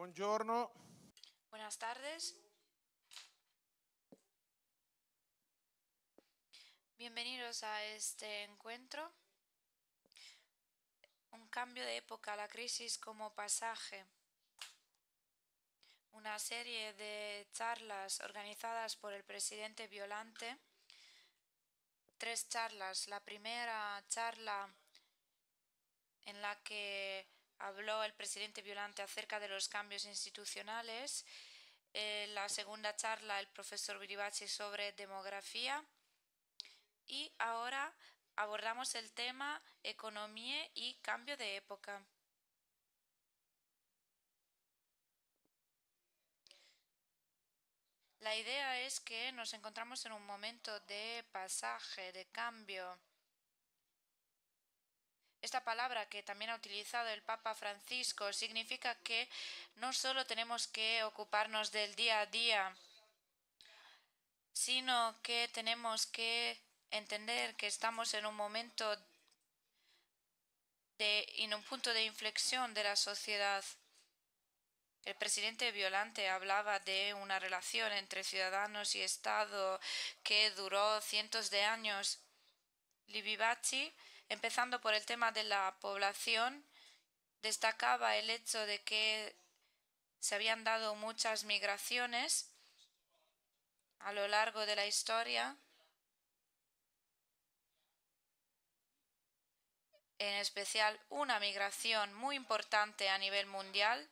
Buongiorno. Buenas tardes. Bienvenidos a este encuentro. Un cambio de época, la crisis como pasaje. Una serie de charlas organizadas por el presidente Violante. 3 charlas. La primera charla en la que habló el presidente Violante acerca de los cambios institucionales. La segunda charla, el profesor Viribacci sobre demografía. Y ahora abordamos el tema economía y cambio de época. La idea es que nos encontramos en un momento de pasaje, de cambio. Esta palabra que también ha utilizado el Papa Francisco significa que no solo tenemos que ocuparnos del día a día, sino que tenemos que entender que estamos en un momento en un punto de inflexión de la sociedad. El presidente Violante hablaba de una relación entre ciudadanos y Estado que duró cientos de años. Libivachi, empezando por el tema de la población, destacaba el hecho de que se habían dado muchas migraciones a lo largo de la historia, en especial una migración muy importante a nivel mundial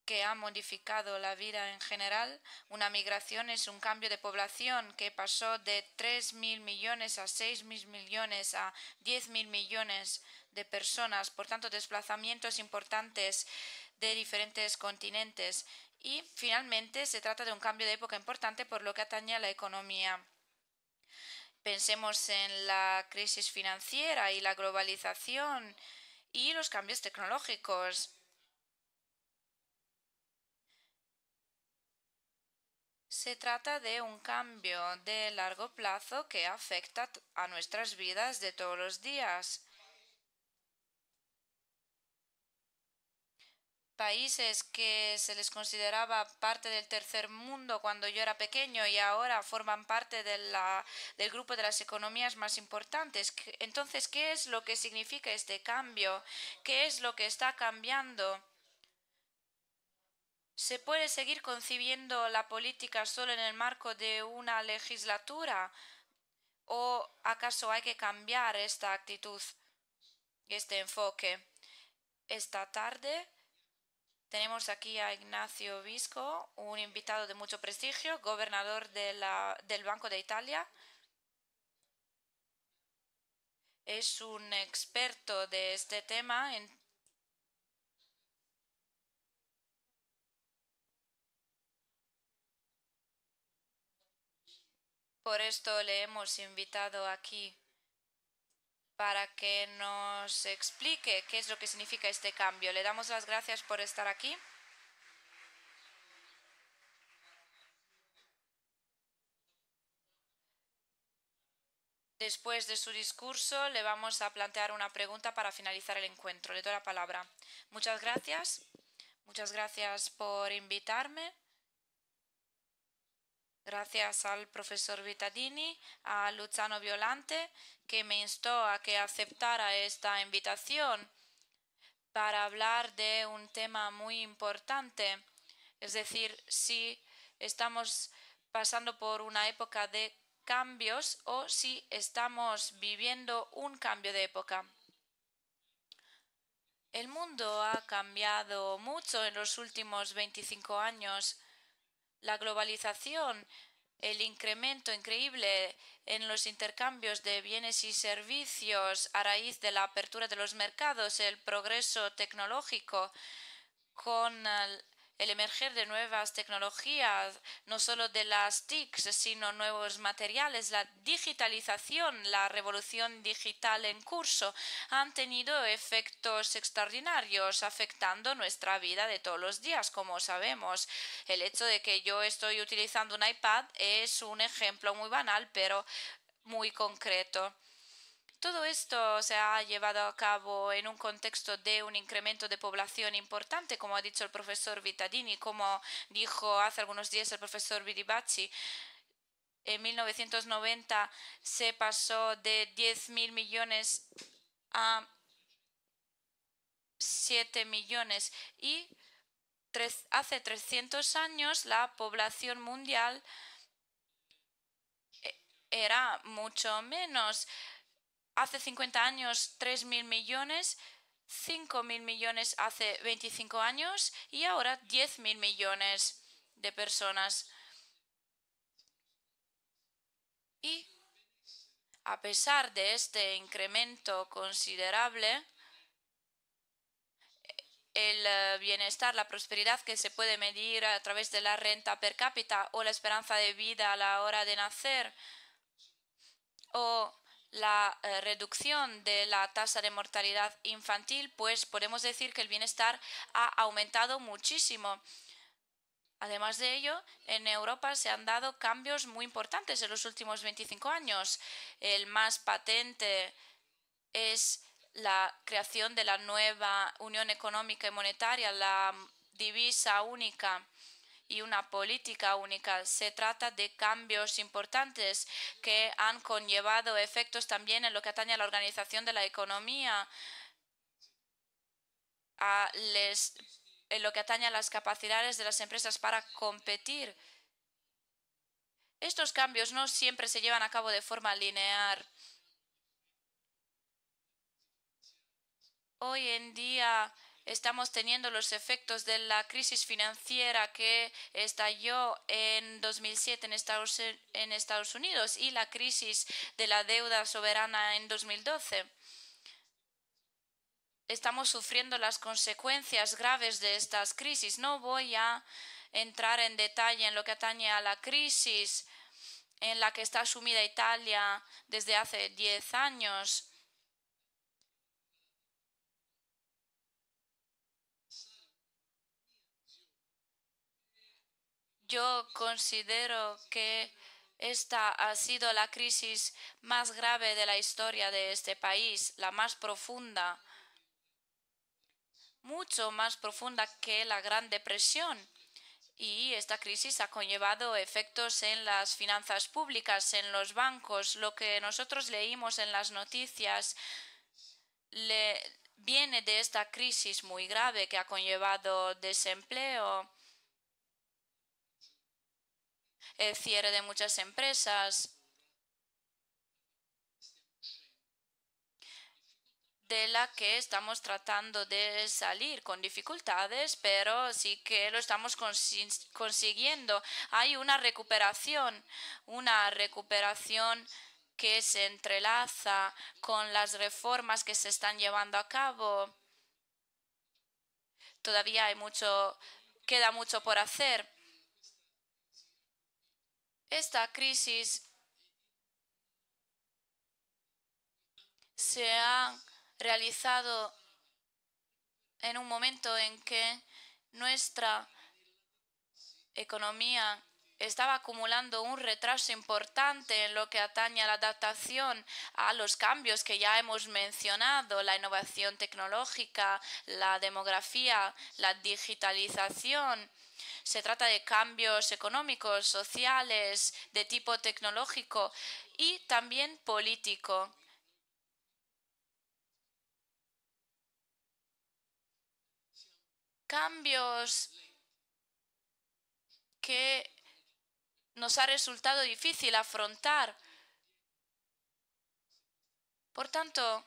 que ha modificado la vida en general. Una migración es un cambio de población que pasó de 3.000 millones a 6.000 millones a 10.000 millones de personas, por tanto desplazamientos importantes de diferentes continentes. Y finalmente se trata de un cambio de época importante por lo que atañe a la economía. Pensemos en la crisis financiera y la globalización y los cambios tecnológicos. Se trata de un cambio de largo plazo que afecta a nuestras vidas de todos los días. Países que se les consideraba parte del tercer mundo cuando yo era pequeño y ahora forman parte del grupo de las economías más importantes. Entonces, ¿qué es lo que significa este cambio? ¿Qué es lo que está cambiando? ¿Se puede seguir concibiendo la política solo en el marco de una legislatura? ¿O acaso hay que cambiar esta actitud y este enfoque? Esta tarde tenemos aquí a Ignacio Visco, un invitado de mucho prestigio, gobernador del Banco de Italia. Es un experto de este tema. Por esto le hemos invitado aquí para que nos explique qué es lo que significa este cambio. Le damos las gracias por estar aquí. Después de su discurso, le vamos a plantear una pregunta para finalizar el encuentro. Le doy la palabra. Muchas gracias. Muchas gracias por invitarme. Gracias al profesor Vittadini, a Luciano Violante, que me instó a que aceptara esta invitación para hablar de un tema muy importante. Es decir, si estamos pasando por una época de cambios o si estamos viviendo un cambio de época. El mundo ha cambiado mucho en los últimos 25 años. La globalización, el incremento increíble en los intercambios de bienes y servicios a raíz de la apertura de los mercados, el progreso tecnológico con el emerger de nuevas tecnologías, no solo de las TICs, sino nuevos materiales, la digitalización, la revolución digital en curso, han tenido efectos extraordinarios afectando nuestra vida de todos los días, como sabemos. El hecho de que yo estoy utilizando un iPad es un ejemplo muy banal, pero muy concreto. Todo esto se ha llevado a cabo en un contexto de un incremento de población importante, como ha dicho el profesor Vittadini, como dijo hace algunos días el profesor Viribacci. En 1990 se pasó de 10.000 millones a 7 millones y hace 300 años la población mundial era mucho menos. Hace 50 años 3.000 millones, 5.000 millones hace 25 años y ahora 10.000 millones de personas. Y a pesar de este incremento considerable, el bienestar, la prosperidad que se puede medir a través de la renta per cápita o la esperanza de vida a la hora de nacer o la reducción de la tasa de mortalidad infantil, pues podemos decir que el bienestar ha aumentado muchísimo. Además de ello, en Europa se han dado cambios muy importantes en los últimos 25 años. El más patente es la creación de la nueva Unión Económica y Monetaria, la divisa única y una política única. Se trata de cambios importantes que han conllevado efectos también en lo que atañe a la organización de la economía, en lo que atañe a las capacidades de las empresas para competir. Estos cambios no siempre se llevan a cabo de forma lineal. Hoy en día estamos teniendo los efectos de la crisis financiera que estalló en 2007 en Estados Unidos y la crisis de la deuda soberana en 2012. Estamos sufriendo las consecuencias graves de estas crisis. No voy a entrar en detalle en lo que atañe a la crisis en la que está sumida Italia desde hace 10 años. Yo considero que esta ha sido la crisis más grave de la historia de este país, la más profunda, mucho más profunda que la Gran Depresión. Y esta crisis ha conllevado efectos en las finanzas públicas, en los bancos. Lo que nosotros leímos en las noticias viene de esta crisis muy grave que ha conllevado desempleo, el cierre de muchas empresas, de la que estamos tratando de salir con dificultades, pero sí que lo estamos consiguiendo. Hay una recuperación que se entrelaza con las reformas que se están llevando a cabo. Todavía queda mucho por hacer. Esta crisis se ha realizado en un momento en que nuestra economía estaba acumulando un retraso importante en lo que atañe a la adaptación a los cambios que ya hemos mencionado, la innovación tecnológica, la demografía, la digitalización. Se trata de cambios económicos, sociales, de tipo tecnológico y también político. Cambios que nos ha resultado difícil afrontar. Por tanto,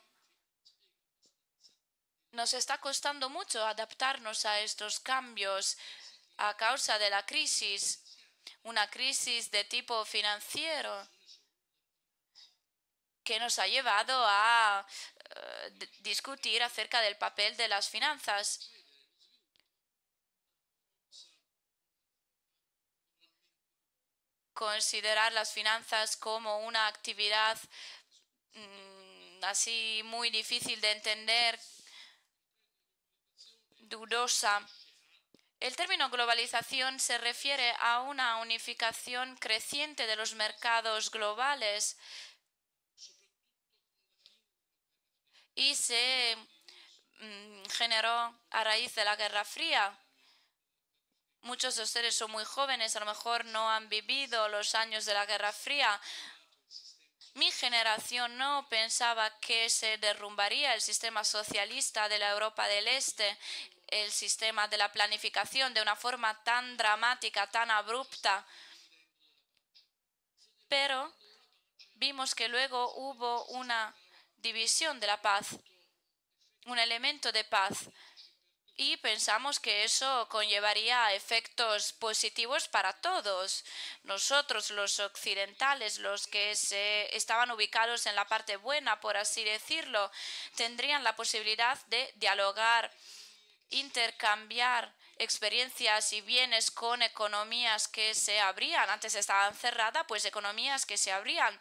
nos está costando mucho adaptarnos a estos cambios a causa de la crisis, una crisis de tipo financiero que nos ha llevado a discutir acerca del papel de las finanzas. Considerar las finanzas como una actividad así muy difícil de entender, dudosa. El término globalización se refiere a una unificación creciente de los mercados globales, y se generó a raíz de la Guerra Fría. Muchos de ustedes son muy jóvenes, a lo mejor no han vivido los años de la Guerra Fría. Mi generación no pensaba que se derrumbaría el sistema socialista de la Europa del Este, el sistema de la planificación de una forma tan dramática, tan abrupta. Pero vimos que luego hubo una división de la paz, un elemento de paz. Y pensamos que eso conllevaría efectos positivos para todos. Nosotros, los occidentales, los que estaban ubicados en la parte buena, por así decirlo, tendrían la posibilidad de dialogar, intercambiar experiencias y bienes con economías que se abrían. Antes estaban cerradas, pues economías que se abrían.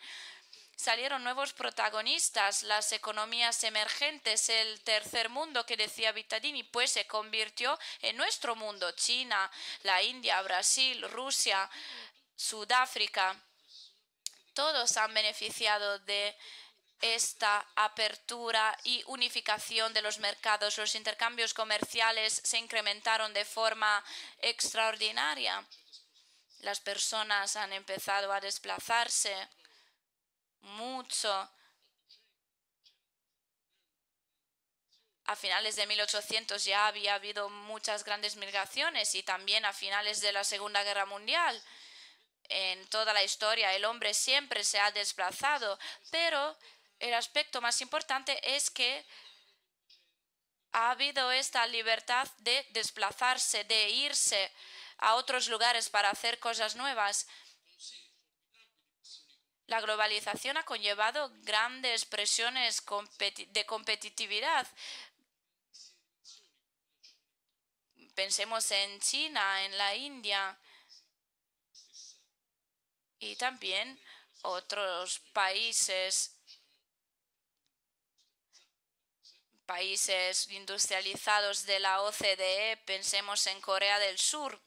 Salieron nuevos protagonistas, las economías emergentes, el tercer mundo que decía Vittadini, pues se convirtió en nuestro mundo. China, la India, Brasil, Rusia, Sudáfrica, todos han beneficiado de esta apertura y unificación de los mercados. Los intercambios comerciales se incrementaron de forma extraordinaria. Las personas han empezado a desplazarse mucho. A finales de 1800 ya había habido muchas grandes migraciones y también a finales de la Segunda Guerra Mundial. En toda la historia el hombre siempre se ha desplazado, pero el aspecto más importante es que ha habido esta libertad de desplazarse, de irse a otros lugares para hacer cosas nuevas. La globalización ha conllevado grandes presiones de competitividad. Pensemos en China, en la India y también otros países industrializados de la OCDE, pensemos en Corea del Sur.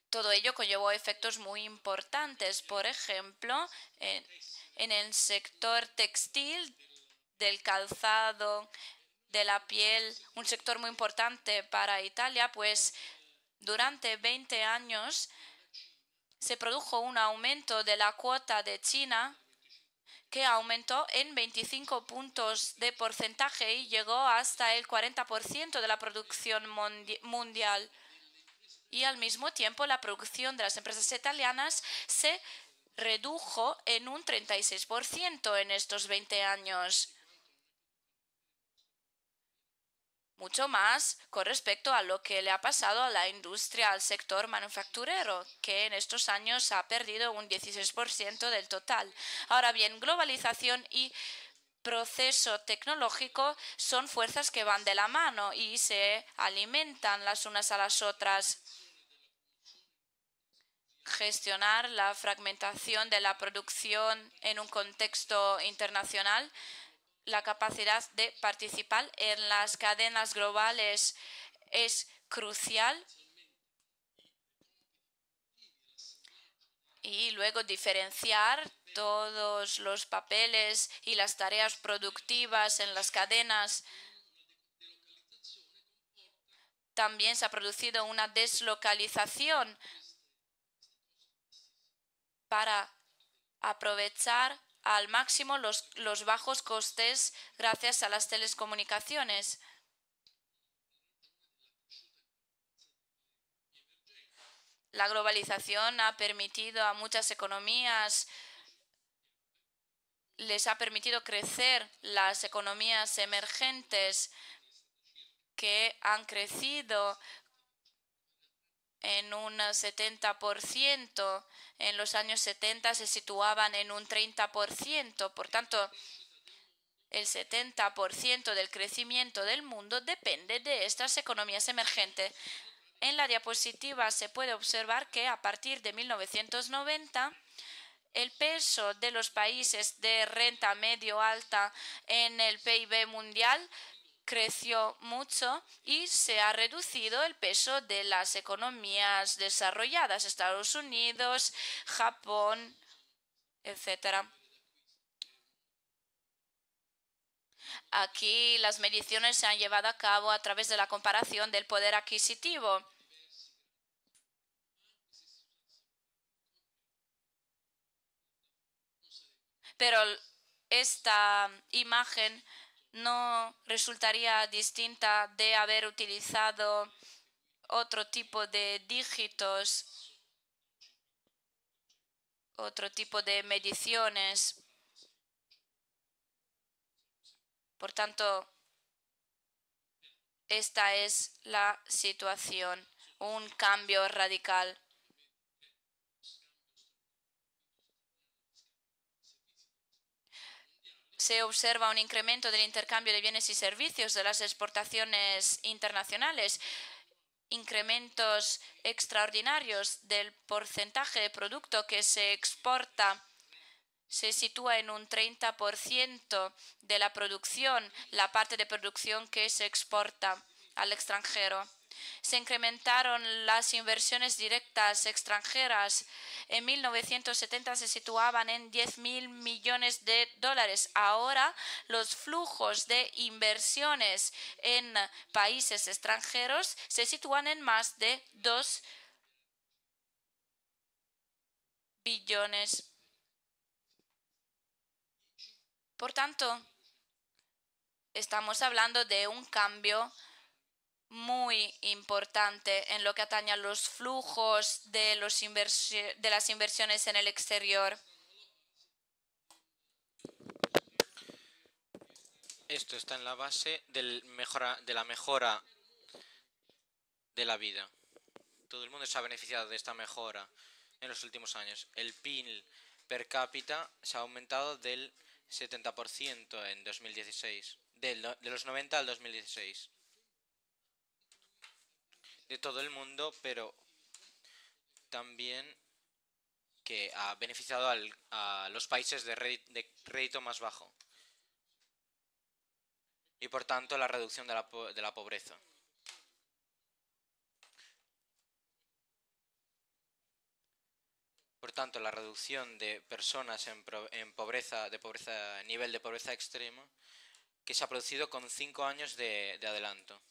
Todo ello conllevó efectos muy importantes. Por ejemplo, en el sector textil, del calzado, de la piel, un sector muy importante para Italia, pues durante 20 años se produjo un aumento de la cuota de China que aumentó en 25 puntos de porcentaje y llegó hasta el 40% de la producción mundial. Y al mismo tiempo la producción de las empresas italianas se redujo en un 36% en estos 20 años. Mucho más con respecto a lo que le ha pasado a la industria, al sector manufacturero, que en estos años ha perdido un 16% del total. Ahora bien, globalización y proceso tecnológico son fuerzas que van de la mano y se alimentan las unas a las otras. Gestionar la fragmentación de la producción en un contexto internacional, la capacidad de participar en las cadenas globales es crucial y luego diferenciar todos los papeles y las tareas productivas en las cadenas. También se ha producido una deslocalización para aprovechar al máximo los bajos costes gracias a las telecomunicaciones. La globalización ha permitido a muchas economías, les ha permitido crecer las economías emergentes que han crecido en un 70%, en los años 70 se situaban en un 30%, por tanto, el 70% del crecimiento del mundo depende de estas economías emergentes. En la diapositiva se puede observar que a partir de 1990 el peso de los países de renta medio alta en el PIB mundial creció mucho y se ha reducido el peso de las economías desarrolladas, Estados Unidos, Japón, etc. Aquí las mediciones se han llevado a cabo a través de la comparación del poder adquisitivo. Pero esta imagen no resultaría distinta de haber utilizado otro tipo de dígitos, otro tipo de mediciones. Por tanto, esta es la situación, un cambio radical. Se observa un incremento del intercambio de bienes y servicios de las exportaciones internacionales, incrementos extraordinarios del porcentaje de producto que se exporta. Se sitúa en un 30% de la producción, la parte de producción que se exporta al extranjero. Se incrementaron las inversiones directas extranjeras. En 1970 se situaban en 10.000 millones de dólares. Ahora los flujos de inversiones en países extranjeros se sitúan en más de 2 billones. Por tanto, estamos hablando de un cambio muy importante en lo que atañe a los flujos de las inversiones en el exterior. Esto está en la base de la mejora de la vida. Todo el mundo se ha beneficiado de esta mejora en los últimos años. El PIB per cápita se ha aumentado del 70% en 2016, de los 90 al 2016. De todo el mundo, pero también que ha beneficiado a los países de crédito más bajo y por tanto la reducción de la pobreza. Por tanto, la reducción de personas en pobreza, nivel de pobreza extrema, que se ha producido con 5 años de adelanto.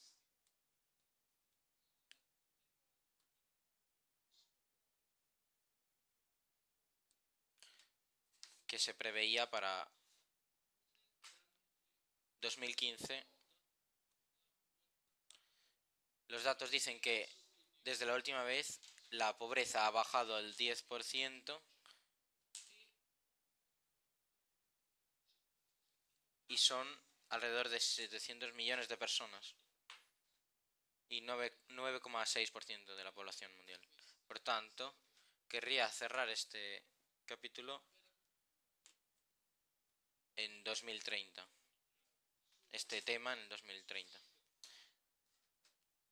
Que se preveía para 2015. Los datos dicen que desde la última vez la pobreza ha bajado al 10% y son alrededor de 700 millones de personas y 9,6% de la población mundial. Por tanto, querría cerrar este capítulo en 2030. Este tema en 2030.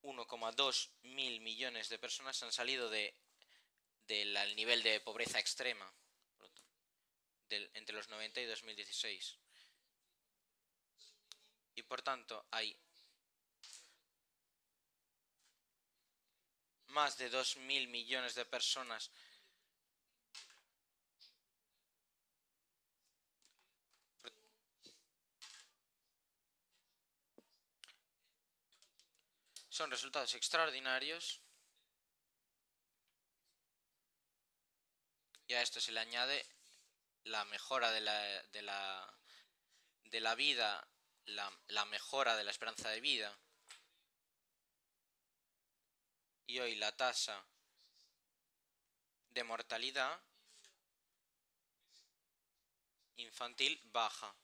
1,2 mil millones de personas han salido del nivel de pobreza extrema entre los 90 y 2016. Y por tanto hay más de 2.000 millones de personas son resultados extraordinarios y a esto se le añade la mejora de la vida, la mejora de la esperanza de vida. Y hoy la tasa de mortalidad infantil baja.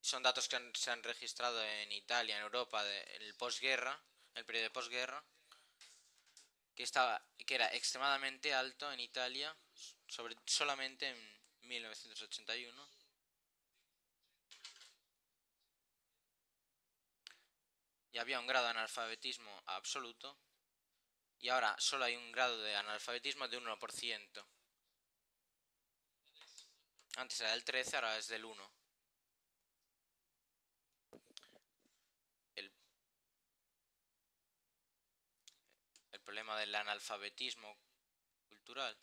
Son datos que se han registrado en Italia, en Europa, en el posguerra, el periodo de posguerra, que era extremadamente alto en Italia, solamente en 1981. Y había un grado de analfabetismo absoluto y ahora solo hay un grado de analfabetismo de 1%. Antes era del 13, ahora es del 1. El problema del analfabetismo cultural,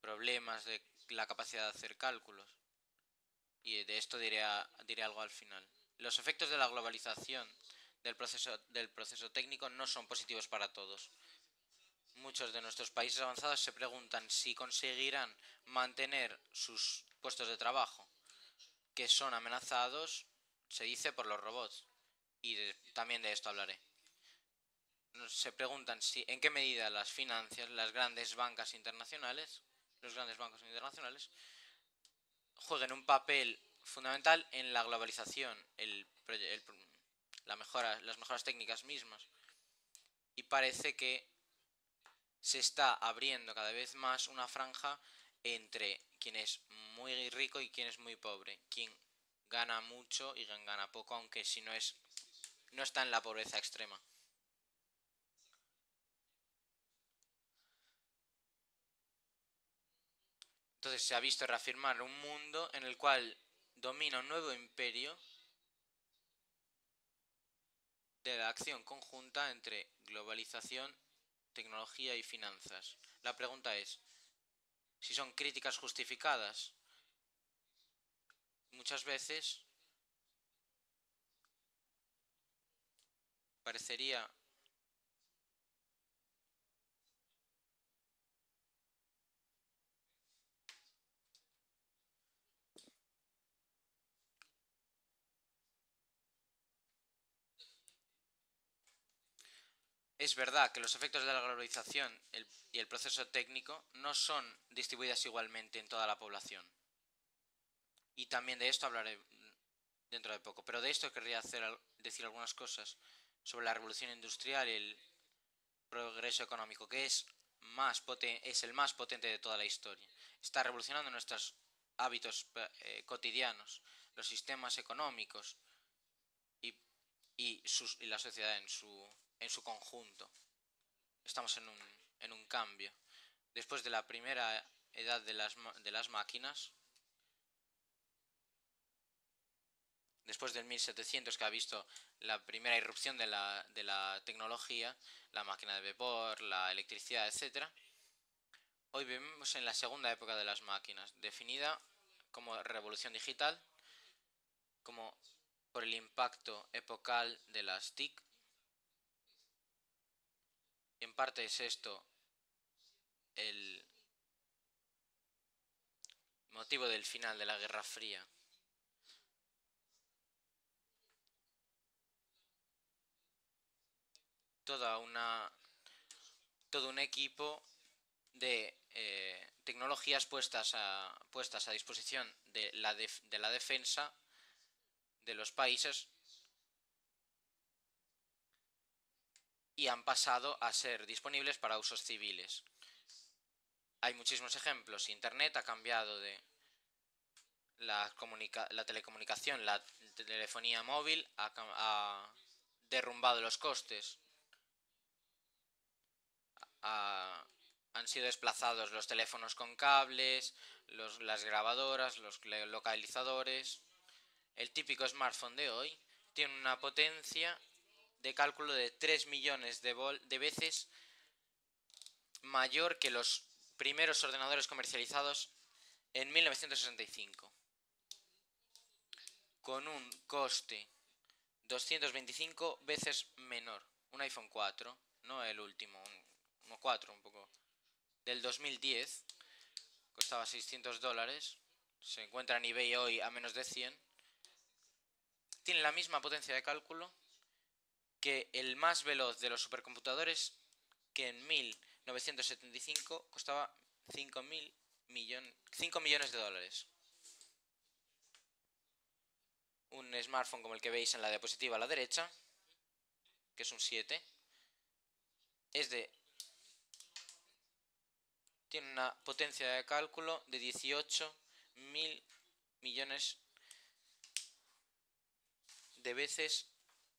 problemas de la capacidad de hacer cálculos, y de esto diré algo al final. Los efectos de la globalización del proceso técnico no son positivos para todos. Muchos de nuestros países avanzados se preguntan si conseguirán mantener sus puestos de trabajo, que son amenazados, se dice, por los robots. Y también de esto hablaré. Se preguntan si en qué medida las finanzas, los grandes bancos internacionales, jueguen un papel fundamental en la globalización, las mejoras técnicas mismas. Y parece que se está abriendo cada vez más una franja entre quien es muy rico y quien es muy pobre, quien gana mucho y quien gana poco, aunque si no está en la pobreza extrema. Entonces se ha visto reafirmar un mundo en el cual domina un nuevo imperio de la acción conjunta entre globalización, tecnología y finanzas. La pregunta es, si son críticas justificadas. Muchas veces parecería es verdad que los efectos de la globalización y el proceso técnico no son distribuidas igualmente en toda la población. Y también de esto hablaré dentro de poco. Pero de esto querría decir algunas cosas sobre la revolución industrial y el progreso económico, que es el más potente de toda la historia. Está revolucionando nuestros hábitos cotidianos, los sistemas económicos y la sociedad en su conjunto. Estamos en un cambio. Después de la primera edad de las máquinas, después del 1700, que ha visto la primera irrupción de la tecnología, la máquina de vapor, la electricidad, etc., hoy vivimos en la segunda época de las máquinas, definida como revolución digital, como por el impacto epocal de las TIC. En parte es esto el motivo del final de la Guerra Fría. Todo un equipo de tecnologías puestas a disposición de la defensa de los países y han pasado a ser disponibles para usos civiles. Hay muchísimos ejemplos. Internet ha cambiado de la telecomunicación, la telefonía móvil ha derrumbado los costes. Han sido desplazados los teléfonos con cables, las grabadoras, los localizadores. El típico smartphone de hoy tiene una potencia de cálculo de 3 millones de veces mayor que los primeros ordenadores comercializados en 1965, con un coste 225 veces menor. Un iPhone 4, no el último, un 4 un poco, del 2010, costaba $600, se encuentra en eBay hoy a menos de 100, tiene la misma potencia de cálculo que el más veloz de los supercomputadores, que en 1975 costaba 5 millones de dólares. Un smartphone como el que veis en la diapositiva a la derecha, que es un 7, tiene una potencia de cálculo de 18.000 millones de veces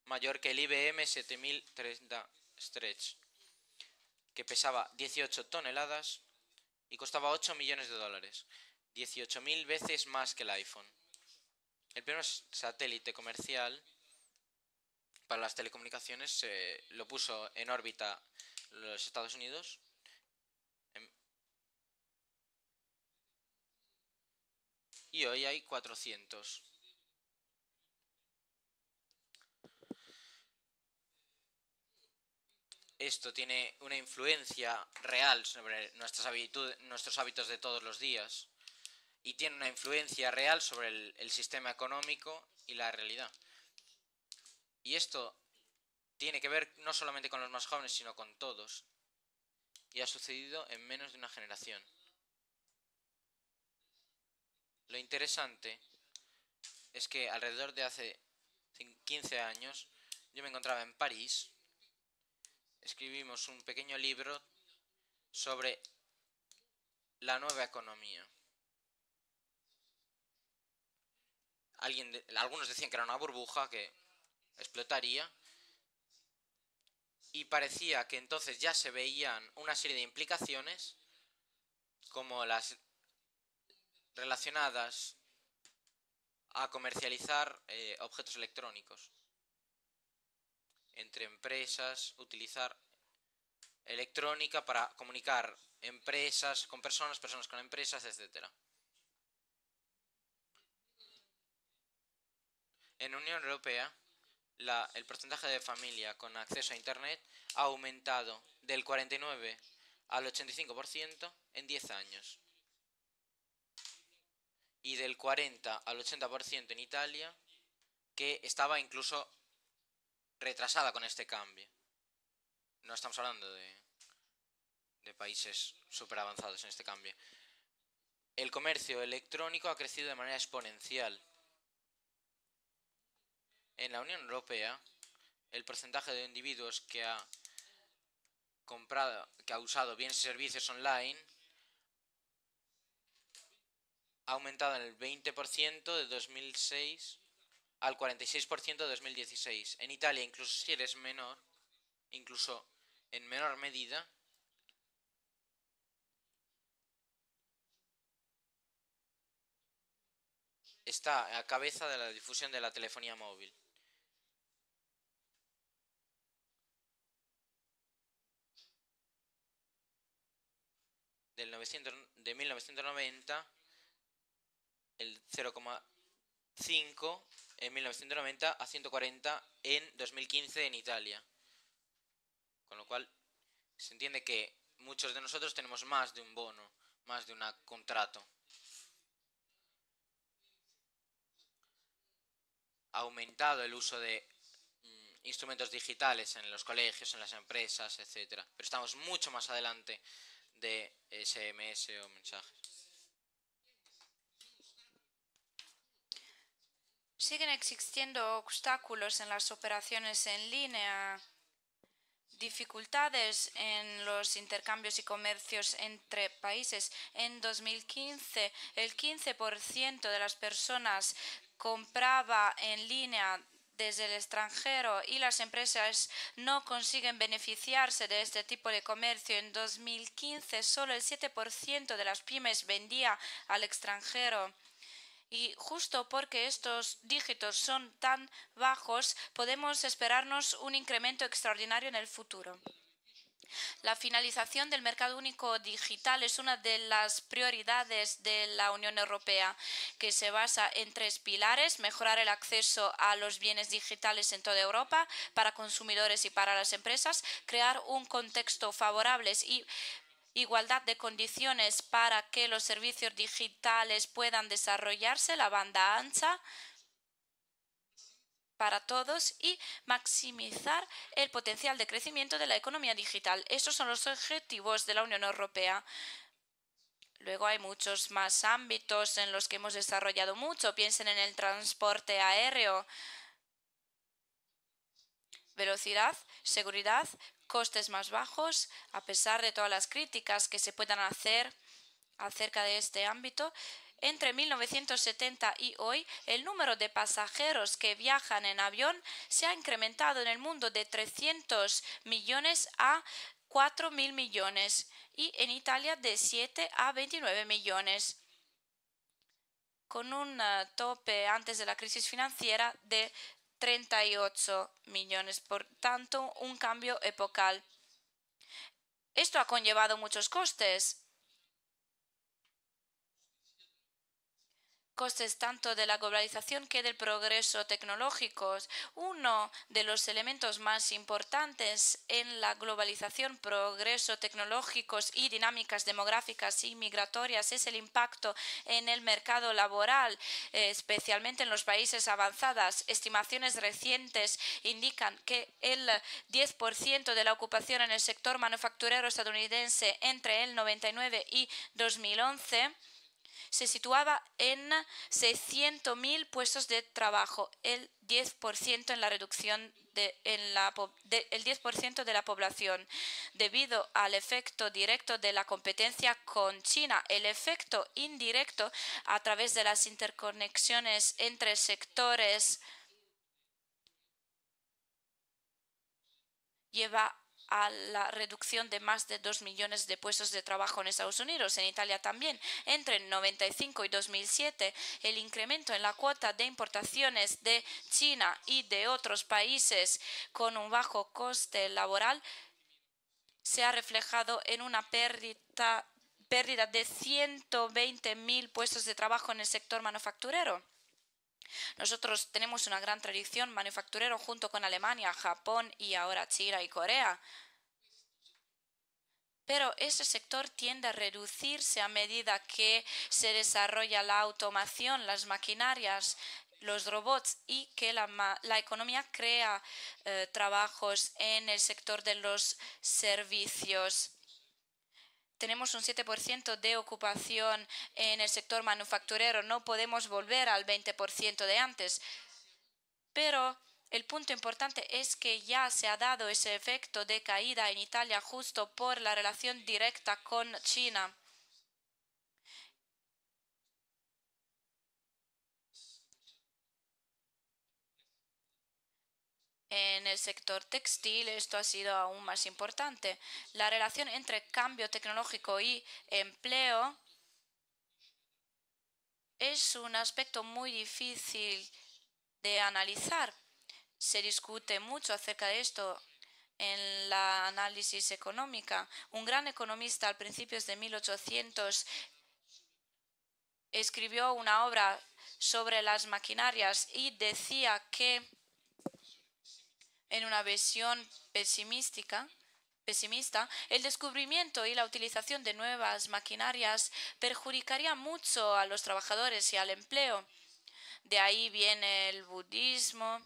mayor que el IBM 7030 Stretch, que pesaba 18 toneladas y costaba 8 millones de dólares, 18.000 veces más que el iPhone. El primer satélite comercial para las telecomunicaciones lo puso en órbita los Estados Unidos y hoy hay 400. Esto tiene una influencia real sobre nuestros hábitos de todos los días y tiene una influencia real sobre el sistema económico y la realidad. Y esto tiene que ver no solamente con los más jóvenes, sino con todos. Y ha sucedido en menos de una generación. Lo interesante es que alrededor de hace 15 años yo me encontraba en París. Escribimos un pequeño libro sobre la nueva economía. Algunos decían que era una burbuja que explotaría y parecía que entonces ya se veían una serie de implicaciones como las relacionadas a comercializar objetos electrónicos entre empresas, utilizar electrónica para comunicar empresas con personas, personas con empresas, etc. En la Unión Europea, el porcentaje de familia con acceso a Internet ha aumentado del 49 al 85% en 10 años. Y del 40 al 80% en Italia, que estaba incluso retrasada con este cambio. No estamos hablando de países súper avanzados en este cambio. El comercio electrónico ha crecido de manera exponencial. En la Unión Europea, el porcentaje de individuos que ha usado bienes y servicios online ha aumentado en el 20% de 2006 al 46% de 2016. En Italia, incluso si eres menor, incluso en menor medida, está a cabeza de la difusión de la telefonía móvil. De 1990, el 0,5 en 1990 a 140 en 2015 en Italia. Con lo cual se entiende que muchos de nosotros tenemos más de un bono, más de un contrato. Ha aumentado el uso de instrumentos digitales en los colegios, en las empresas, etc. Pero estamos mucho más adelante de SMS o mensajes. Siguen existiendo obstáculos en las operaciones en línea, dificultades en los intercambios y comercios entre países. En 2015, el 15% de las personas compraba en línea desde el extranjero y las empresas no consiguen beneficiarse de este tipo de comercio. En 2015, solo el 7% de las pymes vendía al extranjero. Y justo porque estos dígitos son tan bajos, podemos esperarnos un incremento extraordinario en el futuro. La finalización del mercado único digital es una de las prioridades de la Unión Europea, que se basa en 3 pilares: mejorar el acceso a los bienes digitales en toda Europa para consumidores y para las empresas, crear un contexto favorable y igualdad de condiciones para que los servicios digitales puedan desarrollarse, la banda ancha para todos, y maximizar el potencial de crecimiento de la economía digital. Estos son los objetivos de la Unión Europea. Luego hay muchos más ámbitos en los que hemos desarrollado mucho. Piensen en el transporte aéreo, velocidad, seguridad, costes más bajos. A pesar de todas las críticas que se puedan hacer acerca de este ámbito, entre 1970 y hoy, el número de pasajeros que viajan en avión se ha incrementado en el mundo de 300 millones a 4.000 millones y en Italia de 7 a 29 millones, con un tope antes de la crisis financiera de 38 millones. Por tanto, un cambio epocal. Esto ha conllevado muchos costes. costes tanto de la globalización que del progreso tecnológico. Uno de los elementos más importantes en la globalización, progreso tecnológicos y dinámicas demográficas y migratorias es el impacto en el mercado laboral, especialmente en los países avanzados. Estimaciones recientes indican que el 10% de la ocupación en el sector manufacturero estadounidense entre el 99 y 2011 se situaba en 600.000 puestos de trabajo, el 10% en la reducción el 10% de la población, debido al efecto directo de la competencia con China. El efecto indirecto a través de las interconexiones entre sectores lleva a la reducción de más de 2 millones de puestos de trabajo en Estados Unidos. En Italia también, entre el 95 y 2007, el incremento en la cuota de importaciones de China y de otros países con un bajo coste laboral se ha reflejado en una pérdida de 120.000 puestos de trabajo en el sector manufacturero. Nosotros tenemos una gran tradición manufacturero junto con Alemania, Japón y ahora China y Corea. Pero ese sector tiende a reducirse a medida que se desarrolla la automación, las maquinarias, los robots y que la economía crea trabajos en el sector de los servicios. Tenemos un 7% de ocupación en el sector manufacturero. No podemos volver al 20% de antes. Pero el punto importante es que ya se ha dado ese efecto de caída en Italia justo por la relación directa con China. En el sector textil esto ha sido aún más importante. La relación entre cambio tecnológico y empleo es un aspecto muy difícil de analizar. Se discute mucho acerca de esto en la análisis económica. Un gran economista al principios de 1800 escribió una obra sobre las maquinarias y decía que en una visión pesimista, el descubrimiento y la utilización de nuevas maquinarias perjudicaría mucho a los trabajadores y al empleo. De ahí viene el budismo.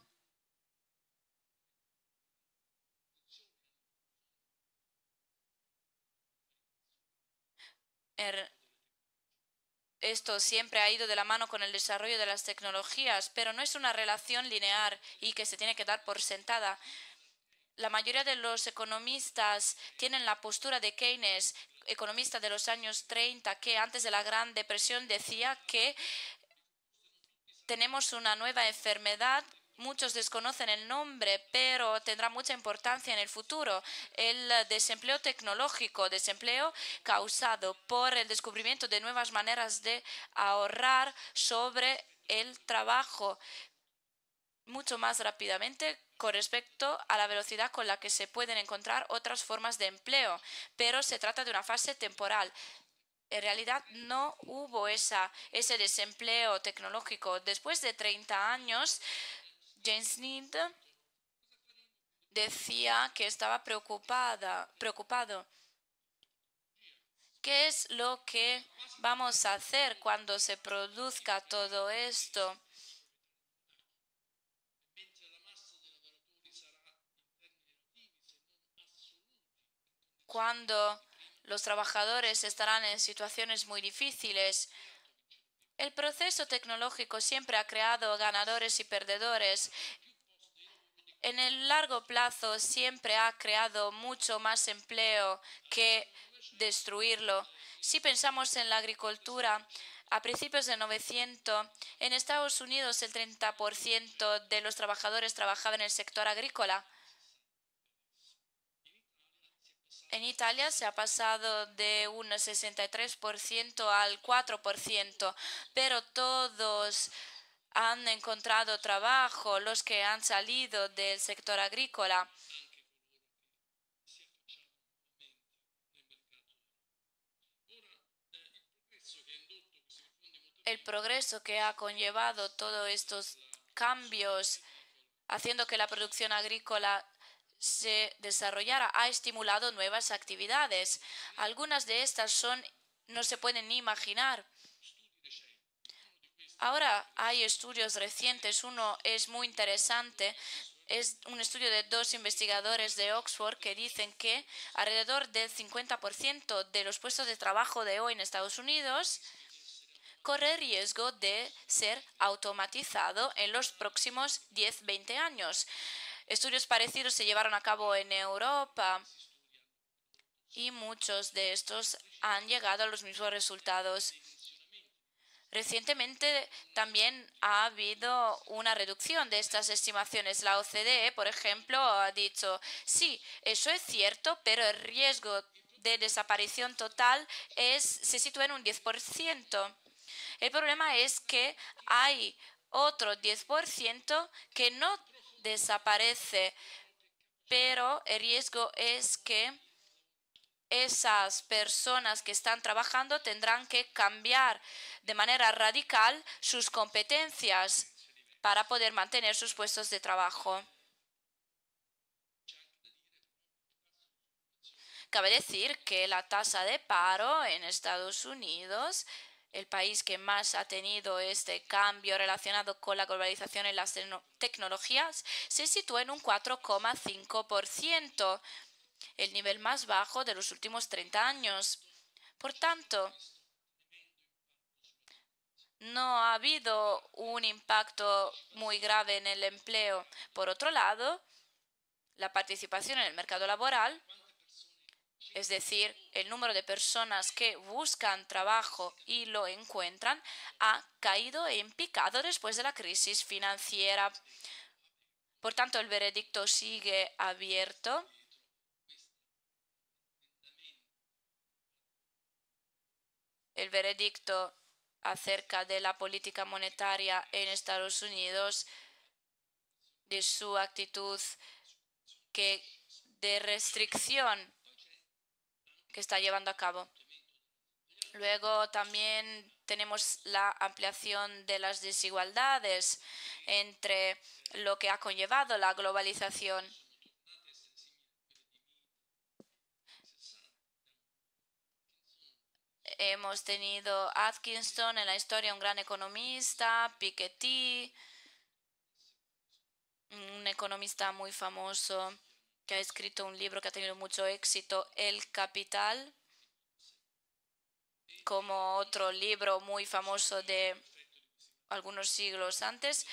Esto siempre ha ido de la mano con el desarrollo de las tecnologías, pero no es una relación lineal y que se tiene que dar por sentada. La mayoría de los economistas tienen la postura de Keynes, economista de los años 30, que antes de la Gran Depresión decía que tenemos una nueva enfermedad. Muchos desconocen el nombre, pero tendrá mucha importancia en el futuro. El desempleo tecnológico, desempleo causado por el descubrimiento de nuevas maneras de ahorrar sobre el trabajo mucho más rápidamente con respecto a la velocidad con la que se pueden encontrar otras formas de empleo, pero se trata de una fase temporal. En realidad no hubo ese desempleo tecnológico. Después de 30 años, James Need decía que estaba preocupado. ¿Qué es lo que vamos a hacer cuando se produzca todo esto? Cuando los trabajadores estarán en situaciones muy difíciles. El proceso tecnológico siempre ha creado ganadores y perdedores. En el largo plazo siempre ha creado mucho más empleo que destruirlo. Si pensamos en la agricultura, a principios de 900, en Estados Unidos el 30% de los trabajadores trabajaba en el sector agrícola. En Italia se ha pasado de un 63% al 4%, pero todos han encontrado trabajo, los que han salido del sector agrícola. el progreso que ha conllevado todos estos cambios, haciendo que la producción agrícola se desarrollara, ha estimulado nuevas actividades. Algunas de estas no se pueden ni imaginar. Ahora hay estudios recientes, uno es muy interesante, es un estudio de 2 investigadores de Oxford que dicen que alrededor del 50% de los puestos de trabajo de hoy en Estados Unidos corre riesgo de ser automatizado en los próximos 10-20 años. Estudios parecidos se llevaron a cabo en Europa y muchos de estos han llegado a los mismos resultados. Recientemente también ha habido una reducción de estas estimaciones. La OCDE, por ejemplo, ha dicho, sí, eso es cierto, pero el riesgo de desaparición total se sitúa en un 10%. El problema es que hay otro 10% que no desaparece, pero el riesgo es que esas personas que están trabajando tendrán que cambiar de manera radical sus competencias para poder mantener sus puestos de trabajo. Cabe decir que la tasa de paro en Estados Unidos, el país que más ha tenido este cambio relacionado con la globalización en las tecnologías, se sitúa en un 4,5%, el nivel más bajo de los últimos 30 años. Por tanto, no ha habido un impacto muy grave en el empleo. Por otro lado, la participación en el mercado laboral, es decir, el número de personas que buscan trabajo y lo encuentran, ha caído en picado después de la crisis financiera. Por tanto, el veredicto sigue abierto. El veredicto acerca de la política monetaria en Estados Unidos, de su actitud de restricción que está llevando a cabo. Luego también tenemos la ampliación de las desigualdades entre lo que ha conllevado la globalización. Hemos tenido Atkinson en la historia, un gran economista, Piketty, un economista muy famoso que ha escrito un libro que ha tenido mucho éxito, El Capital, como otro libro muy famoso de algunos siglos antes.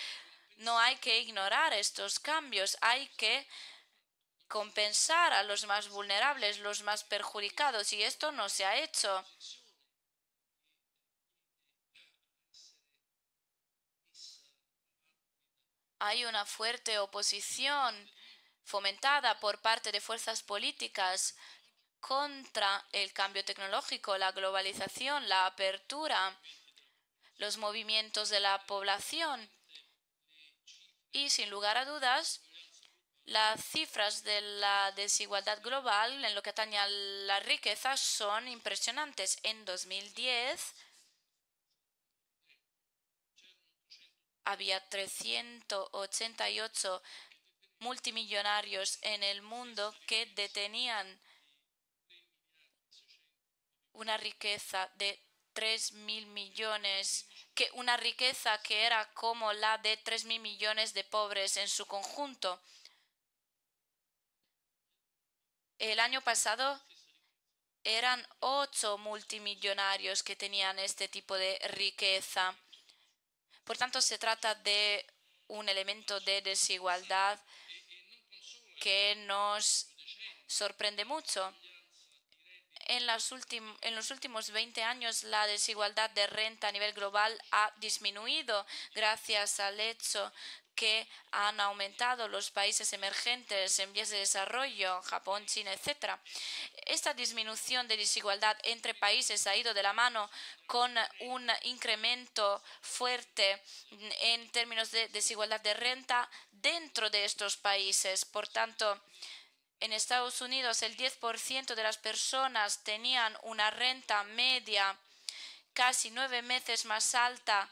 No hay que ignorar estos cambios, hay que compensar a los más vulnerables, los más perjudicados, y esto no se ha hecho. Hay una fuerte oposición fomentada por parte de fuerzas políticas contra el cambio tecnológico, la globalización, la apertura, los movimientos de la población. Y sin lugar a dudas, las cifras de la desigualdad global en lo que atañe a la riqueza son impresionantes. En 2010 había 388 multimillonarios en el mundo que detenían una riqueza de 3.000 millones, una riqueza que era como la de 3.000 millones de pobres en su conjunto. El año pasado eran 8 multimillonarios que tenían este tipo de riqueza. Por tanto, se trata de un elemento de desigualdad que nos sorprende mucho. En los últimos 20 años, la desigualdad de renta a nivel global ha disminuido gracias al hecho que han aumentado los países emergentes en vías de desarrollo, Japón, China, etc. Esta disminución de desigualdad entre países ha ido de la mano con un incremento fuerte en términos de desigualdad de renta dentro de estos países. Por tanto, en Estados Unidos el 10% de las personas tenían una renta media casi 9 veces más alta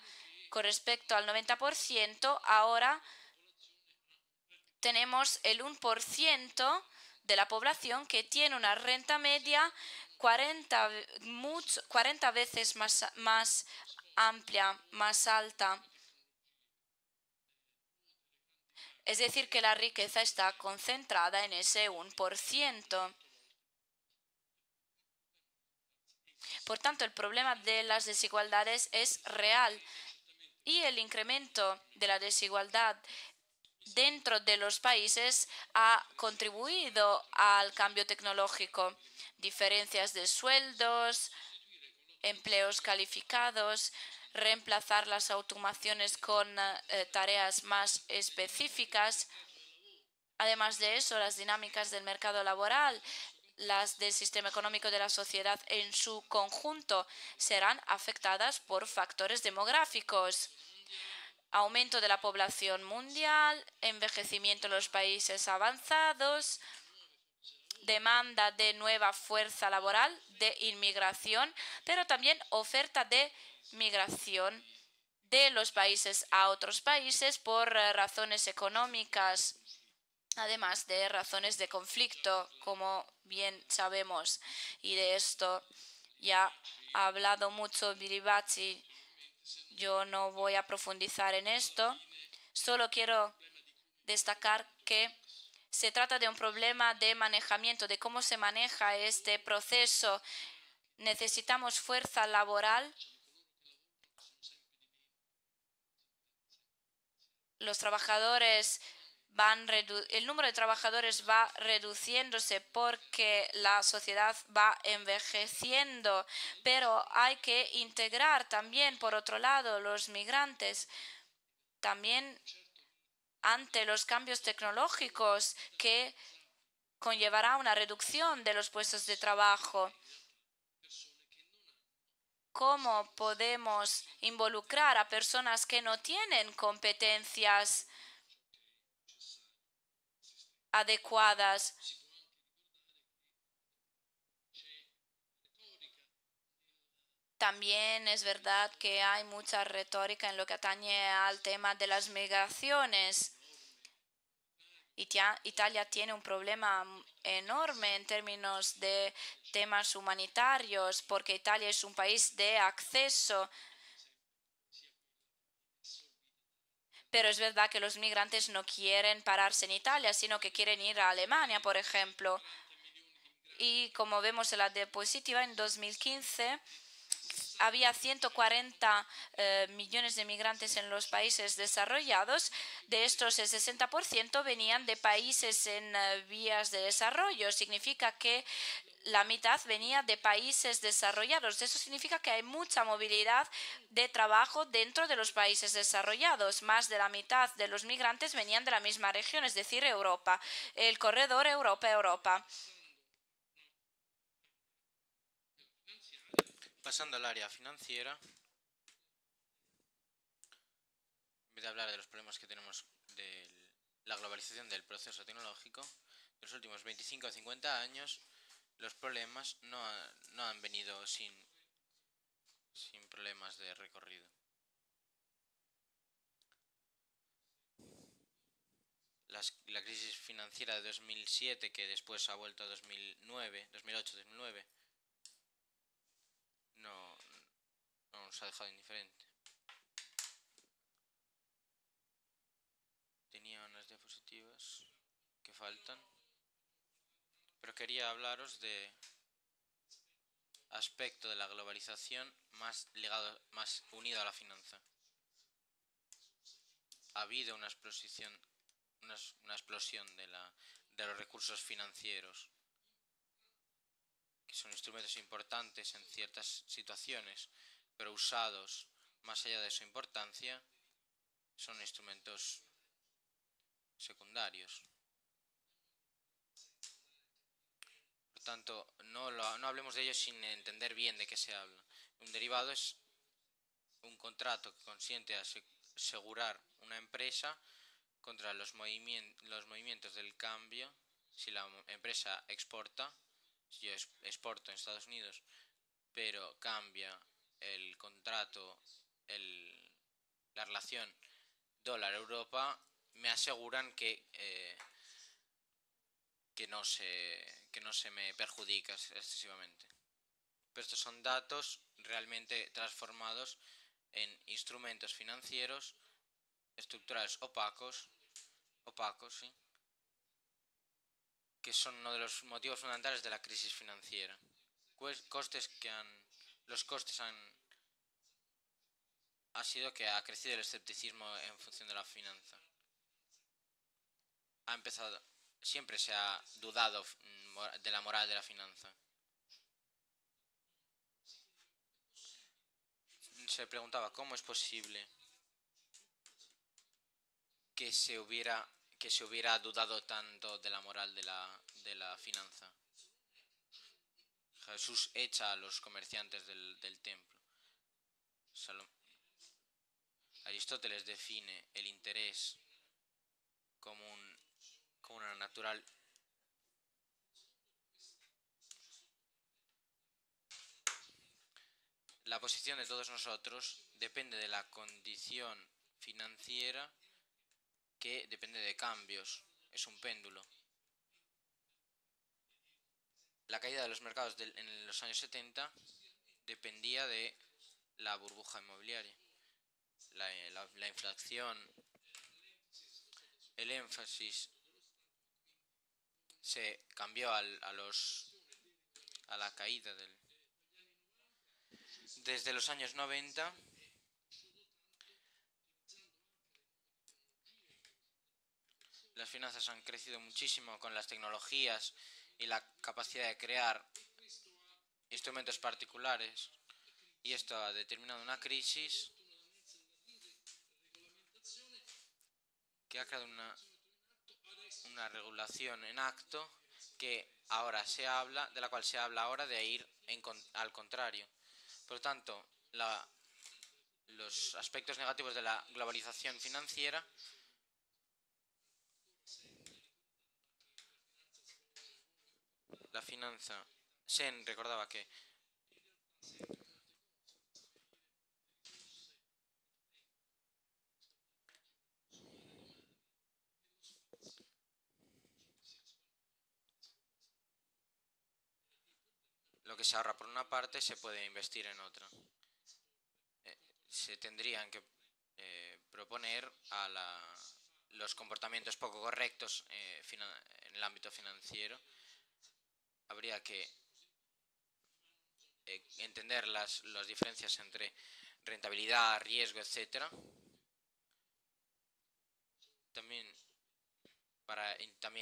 con respecto al 90%, ahora tenemos el 1% de la población que tiene una renta media 40 veces más amplia, más alta. Es decir, que la riqueza está concentrada en ese 1%. Por tanto, el problema de las desigualdades es real y el incremento de la desigualdad dentro de los países ha contribuido al cambio tecnológico. Diferencias de sueldos, empleos calificados, reemplazar las automaciones con tareas más específicas. Además de eso, las dinámicas del mercado laboral, las del sistema económico de la sociedad en su conjunto serán afectadas por factores demográficos. Aumento de la población mundial, envejecimiento en los países avanzados, demanda de nueva fuerza laboral, de inmigración, pero también oferta de migración de los países a otros países por razones económicas, además de razones de conflicto, como bien sabemos. Y de esto ya ha hablado mucho Viribacci. Yo no voy a profundizar en esto. Solo quiero destacar que se trata de un problema de manejamiento, de cómo se maneja este proceso. Necesitamos fuerza laboral. Los trabajadores el número de trabajadores va reduciéndose porque la sociedad va envejeciendo, pero hay que integrar también, por otro lado, los migrantes. También ante los cambios tecnológicos que conllevará una reducción de los puestos de trabajo. ¿Cómo podemos involucrar a personas que no tienen competencias adecuadas? También es verdad que hay mucha retórica en lo que atañe al tema de las migraciones. Italia tiene un problema enorme en términos de temas humanitarios, porque Italia es un país de acceso. Pero es verdad que los migrantes no quieren pararse en Italia, sino que quieren ir a Alemania, por ejemplo. Y como vemos en la diapositiva, en 2015 había 140 millones de migrantes en los países desarrollados. De estos, el 60% venían de países en vías de desarrollo. Significa que la mitad venía de países desarrollados. Eso significa que hay mucha movilidad de trabajo dentro de los países desarrollados. Más de la mitad de los migrantes venían de la misma región, es decir, Europa. El corredor Europa-Europa. Pasando al área financiera, en vez de hablar de los problemas que tenemos de la globalización del proceso tecnológico, de los últimos 25 o 50 años, los problemas no han venido sin problemas de recorrido. La crisis financiera de 2007, que después ha vuelto a 2008-2009, no nos ha dejado indiferente. Tenía unas diapositivas que faltan, pero quería hablaros de aspecto de la globalización más unido a la finanza. Ha habido una explosión de los recursos financieros, que son instrumentos importantes en ciertas situaciones, pero usados más allá de su importancia, son instrumentos secundarios. Por tanto, no hablemos de ellos sin entender bien de qué se habla. Un derivado es un contrato que consiente a asegurar una empresa contra los movimientos del cambio. Si la empresa exporta, si yo exporto en Estados Unidos, pero cambia el contrato, la relación dólar-Europa, me aseguran que no se me perjudica excesivamente. Pero estos son datos realmente transformados en instrumentos financieros estructurales opacos, ¿sí? Que son uno de los motivos fundamentales de la crisis financiera. Los costes ha sido que ha crecido el escepticismo en función de la finanza. Siempre se ha dudado de la moral de la finanza. Se preguntaba cómo es posible que se hubiera dudado tanto de la moral de la finanza. Jesús echa a los comerciantes del templo. Aristóteles define el interés como una natural. La posición de todos nosotros depende de la condición financiera, que depende de cambios. Es un péndulo. La caída de los mercados en los años 70 dependía de la burbuja inmobiliaria. La inflación, el énfasis se cambió a la caída desde los años 90. Las finanzas han crecido muchísimo con las tecnologías y la capacidad de crear instrumentos particulares, y esto ha determinado una crisis que ha creado una regulación en acto de la cual se habla ahora de ir al contrario. Por lo tanto, los aspectos negativos de la globalización financiera la finanza. Sen recordaba que lo que se ahorra por una parte se puede investir en otra. Se tendrían que proponer los comportamientos poco correctos en el ámbito financiero. Habría que entender las diferencias entre rentabilidad, riesgo, etc. También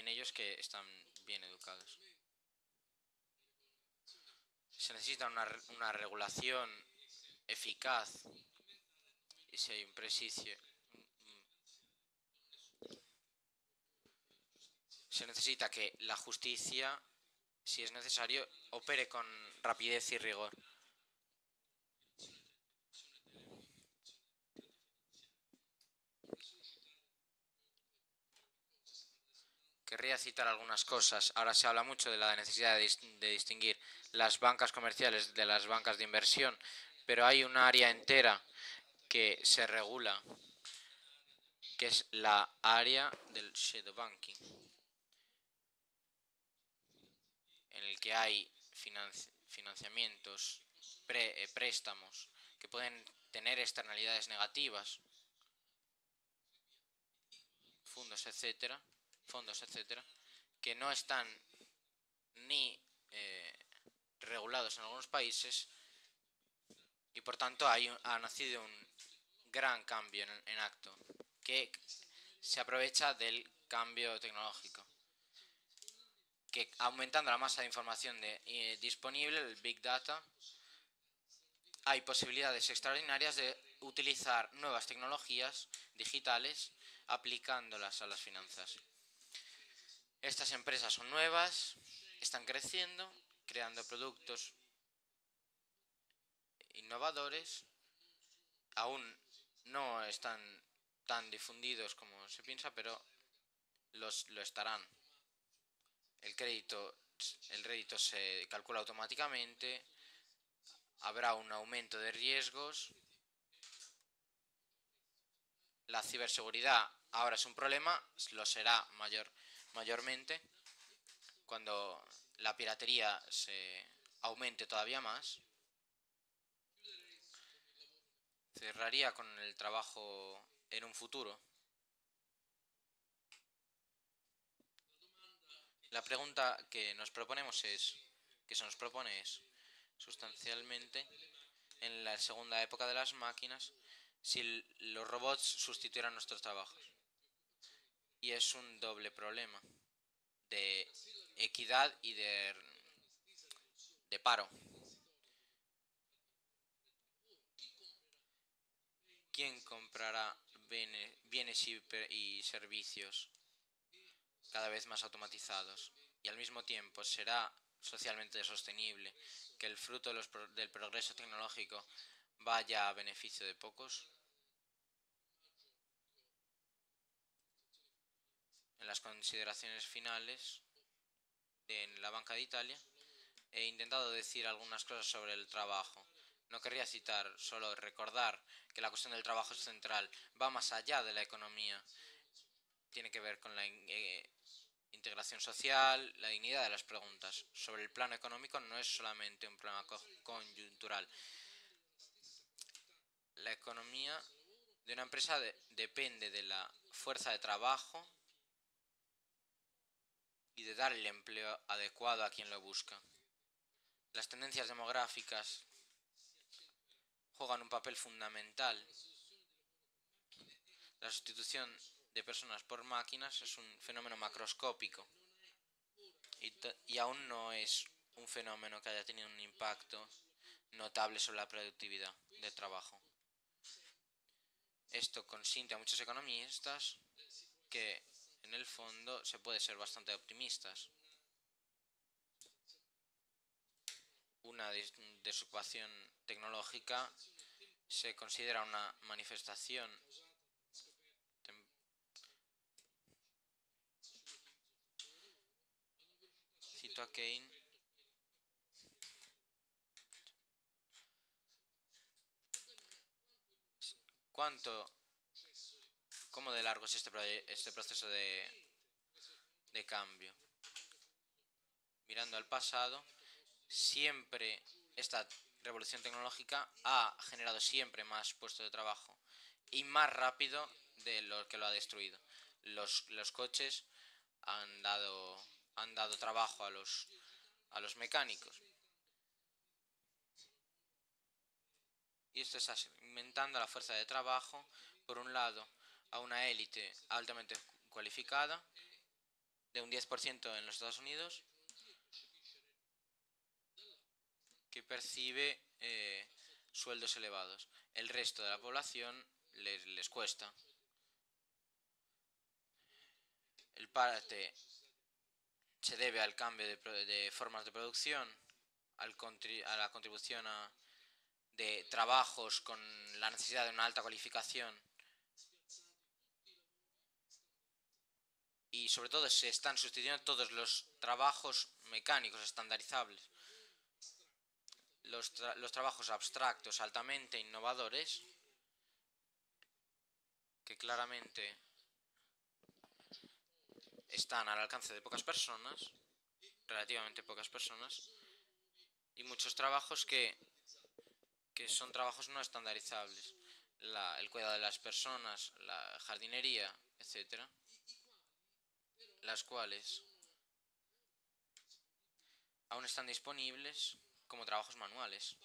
ellos que están bien educados. Se necesita una regulación eficaz, y si hay un presidio, se necesita que la justicia, si es necesario, opere con rapidez y rigor. Querría citar algunas cosas. Ahora se habla mucho de la necesidad de distinguir las bancas comerciales de las bancas de inversión, pero hay un área entera que se regula, que es la área del shadow banking, en el que hay financiamientos, préstamos que pueden tener externalidades negativas, fondos, etcétera, que no están ni regulados en algunos países, y por tanto ha nacido un gran cambio en acto que se aprovecha del cambio tecnológico, que aumentando la masa de información disponible, el Big Data, hay posibilidades extraordinarias de utilizar nuevas tecnologías digitales aplicándolas a las finanzas. Estas empresas son nuevas, están creciendo, creando productos innovadores. Aún no están tan difundidos como se piensa, pero lo estarán. El rédito se calcula automáticamente, habrá un aumento de riesgos. La ciberseguridad ahora es un problema, lo será mayormente cuando la piratería se aumente todavía más. Cerraría con el trabajo en un futuro. La pregunta que nos proponemos que se nos propone es, sustancialmente, en la segunda época de las máquinas, si los robots sustituyeran nuestros trabajos. Y es un doble problema de equidad y de paro. ¿Quién comprará bienes y servicios cada vez más automatizados? Y al mismo tiempo será socialmente sostenible que el fruto del progreso tecnológico vaya a beneficio de pocos. En las consideraciones finales, en la Banca de Italia, he intentado decir algunas cosas sobre el trabajo. No querría citar, solo recordar que la cuestión del trabajo es central, va más allá de la economía. Tiene que ver con la integración social, la dignidad de las preguntas. Sobre el plano económico no es solamente un problema coyuntural. La economía de una empresa depende de la fuerza de trabajo y de dar el empleo adecuado a quien lo busca. Las tendencias demográficas juegan un papel fundamental. La sustitución de personas por máquinas es un fenómeno macroscópico y aún no es un fenómeno que haya tenido un impacto notable sobre la productividad de trabajo. Esto consiente a muchos economistas que en el fondo se puede ser bastante optimistas. Una desocupación tecnológica se considera una manifestación cito a Keynes. ¿Cómo de largo es este proceso de cambio? Mirando al pasado, siempre esta revolución tecnológica ha generado siempre más puestos de trabajo y más rápido de lo que lo ha destruido. Los coches han dado trabajo a los mecánicos. Y esto está aumentando la fuerza de trabajo, por un lado, a una élite altamente cualificada, de un 10% en los Estados Unidos, que percibe sueldos elevados. El resto de la población les cuesta. El parte se debe al cambio de formas de producción, a la contribución de trabajos con la necesidad de una alta cualificación y sobre todo se están sustituyendo todos los trabajos mecánicos estandarizables. Los trabajos abstractos altamente innovadores que claramente están al alcance de pocas personas, relativamente pocas personas, y muchos trabajos que son trabajos no estandarizables. El cuidado de las personas, la jardinería, etcétera, las cuales aún están disponibles como trabajos manuales,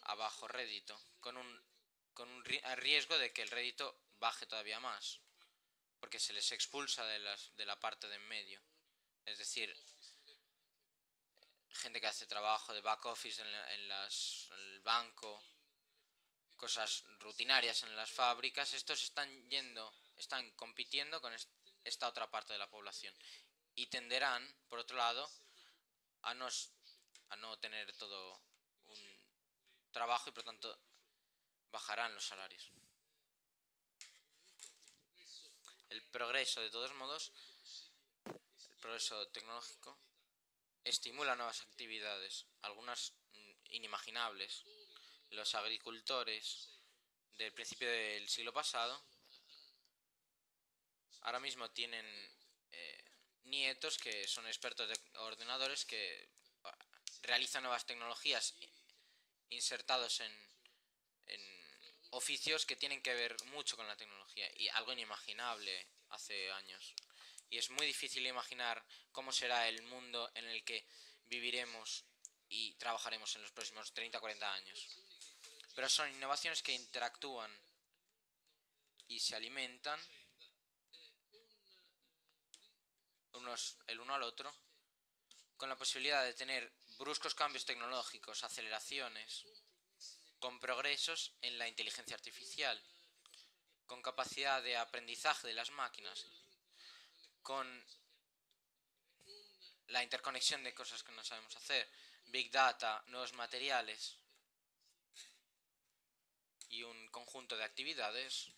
a bajo rédito, con un riesgo de que el rédito baje todavía más, porque se les expulsa de la parte de en medio. Es decir, gente que hace trabajo de back office en el banco, cosas rutinarias en las fábricas, estos están compitiendo con esta otra parte de la población y tenderán, por otro lado, a no tener todo un trabajo y por tanto bajarán los salarios. El progreso, de todos modos, el progreso tecnológico estimula nuevas actividades, algunas inimaginables. Los agricultores del principio del siglo pasado ahora mismo tienen nietos que son expertos de ordenadores que realizan nuevas tecnologías insertados en oficios que tienen que ver mucho con la tecnología y algo inimaginable hace años. Y es muy difícil imaginar cómo será el mundo en el que viviremos y trabajaremos en los próximos 30 o 40 años. Pero son innovaciones que interactúan y se alimentan el uno al otro, con la posibilidad de tener bruscos cambios tecnológicos, aceleraciones, con progresos en la inteligencia artificial, con capacidad de aprendizaje de las máquinas, con la interconexión de cosas que no sabemos hacer, Big Data, nuevos materiales y un conjunto de actividades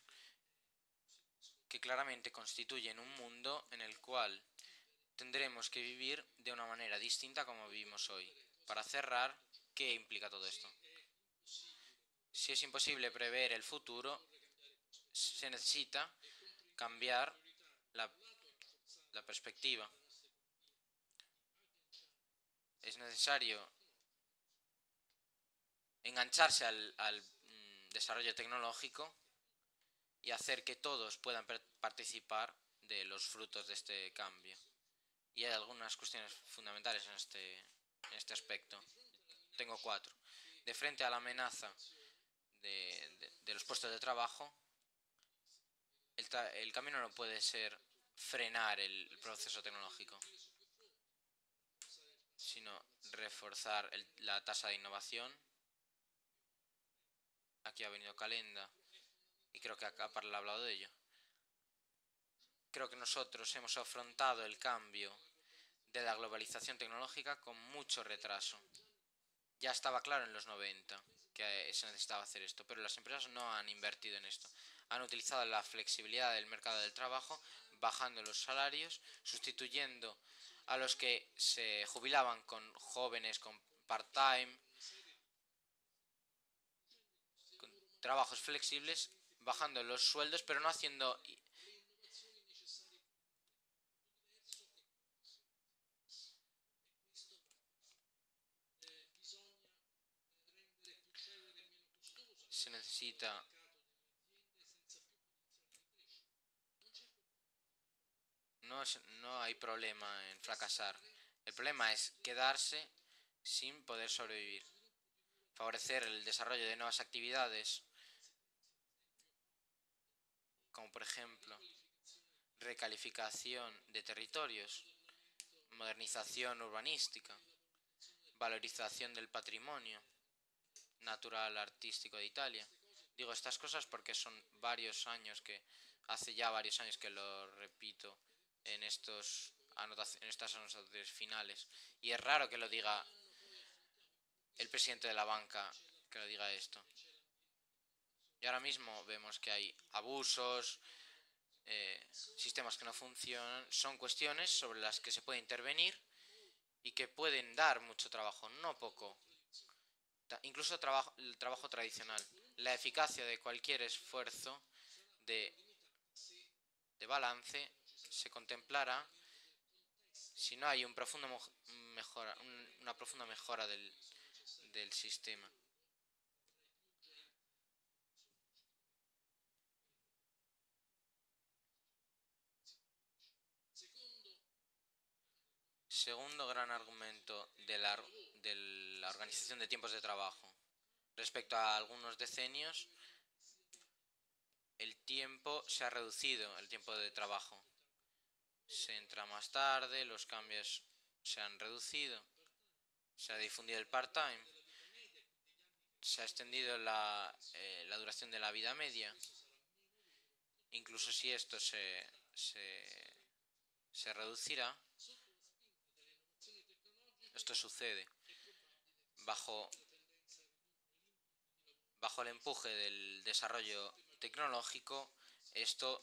que claramente constituyen un mundo en el cual tendremos que vivir de una manera distinta como vivimos hoy. Para cerrar, ¿qué implica todo esto? Si es imposible prever el futuro, se necesita cambiar la perspectiva. Es necesario engancharse al desarrollo tecnológico y hacer que todos puedan participar de los frutos de este cambio. Y hay algunas cuestiones fundamentales en este aspecto. Tengo 4. De frente a la amenaza de los puestos de trabajo, el camino no puede ser frenar el proceso tecnológico, sino reforzar la tasa de innovación. Aquí ha venido Calenda y creo que acá ha hablado de ello. Creo que nosotros hemos afrontado el cambio de la globalización tecnológica con mucho retraso. Ya estaba claro en los 90 que se necesitaba hacer esto, pero las empresas no han invertido en esto. Han utilizado la flexibilidad del mercado del trabajo, bajando los salarios, sustituyendo a los que se jubilaban con jóvenes, con part-time, con trabajos flexibles, bajando los sueldos, pero no haciendo se necesita no hay problema en fracasar. El problema es quedarse sin poder sobrevivir. Favorecer el desarrollo de nuevas actividades, como por ejemplo recalificación de territorios, modernización urbanística, valorización del patrimonio natural artístico de Italia. Digo estas cosas porque son hace ya varios años que lo repito en estas anotaciones finales. Y es raro que lo diga el presidente de la banca, que lo diga esto. Y ahora mismo vemos que hay abusos, sistemas que no funcionan. Son cuestiones sobre las que se puede intervenir y que pueden dar mucho trabajo, no poco. Incluso el trabajo tradicional. La eficacia de cualquier esfuerzo de balance se contemplará si no hay una profunda mejora del sistema. Segundo gran argumento de la organización de tiempos de trabajo. Respecto a algunos decenios, el tiempo se ha reducido, el tiempo de trabajo. Se entra más tarde, los cambios se han reducido, se ha difundido el part-time, se ha extendido la duración de la vida media. Incluso si esto se reducirá, esto sucede bajo el empuje del desarrollo tecnológico. Esto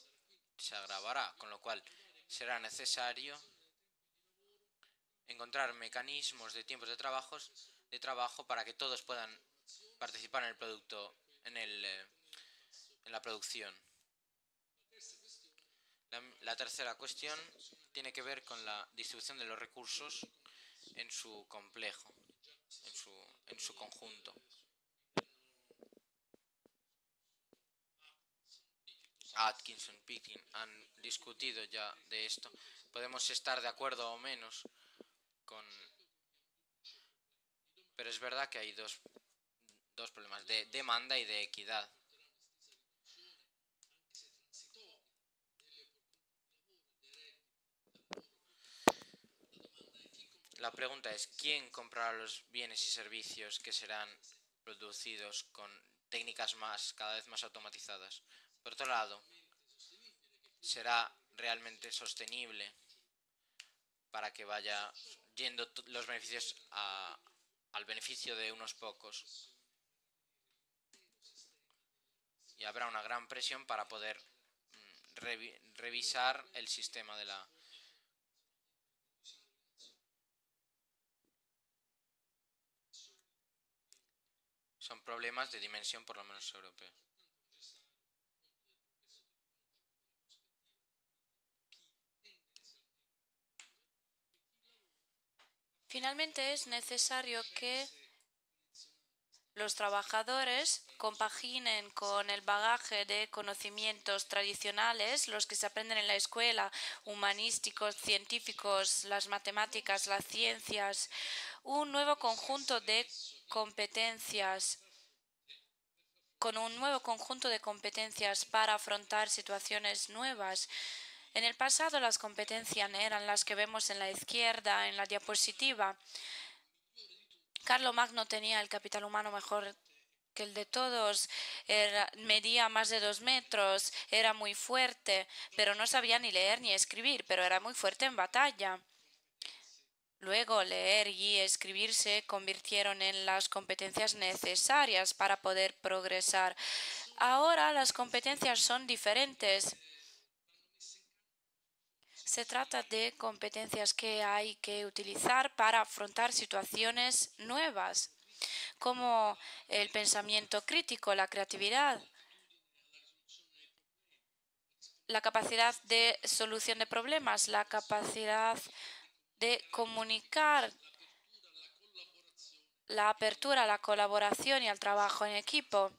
se agravará, con lo cual será necesario encontrar mecanismos de tiempos de trabajo de trabajo para que todos puedan participar en el producto, en la producción. La tercera cuestión tiene que ver con la distribución de los recursos en su complejo, en su conjunto. Atkinson, Picking han discutido ya de esto. Podemos estar de acuerdo o menos con... Pero es verdad que hay dos problemas, de demanda y de equidad. La pregunta es, ¿quién comprará los bienes y servicios que serán producidos con técnicas cada vez más automatizadas? Por otro lado, ¿será realmente sostenible para que vaya yendo los beneficios al beneficio de unos pocos? Y habrá una gran presión para poder revisar el sistema de la... Son problemas de dimensión por lo menos europea. Finalmente es necesario que los trabajadores compaginen con el bagaje de conocimientos tradicionales, los que se aprenden en la escuela, humanísticos, científicos, las matemáticas, las ciencias, un nuevo conjunto de competencias, con un nuevo conjunto de competencias para afrontar situaciones nuevas. En el pasado las competencias eran las que vemos en la izquierda, en la diapositiva. Carlomagno tenía el capital humano mejor que el de todos, medía más de 2 metros, era muy fuerte, pero no sabía ni leer ni escribir, pero era muy fuerte en batalla. Luego, leer y escribir se convirtieron en las competencias necesarias para poder progresar. Ahora las competencias son diferentes. Se trata de competencias que hay que utilizar para afrontar situaciones nuevas, como el pensamiento crítico, la creatividad, la capacidad de solución de problemas, la capacidad de comunicar, la apertura a la colaboración y al trabajo en equipo.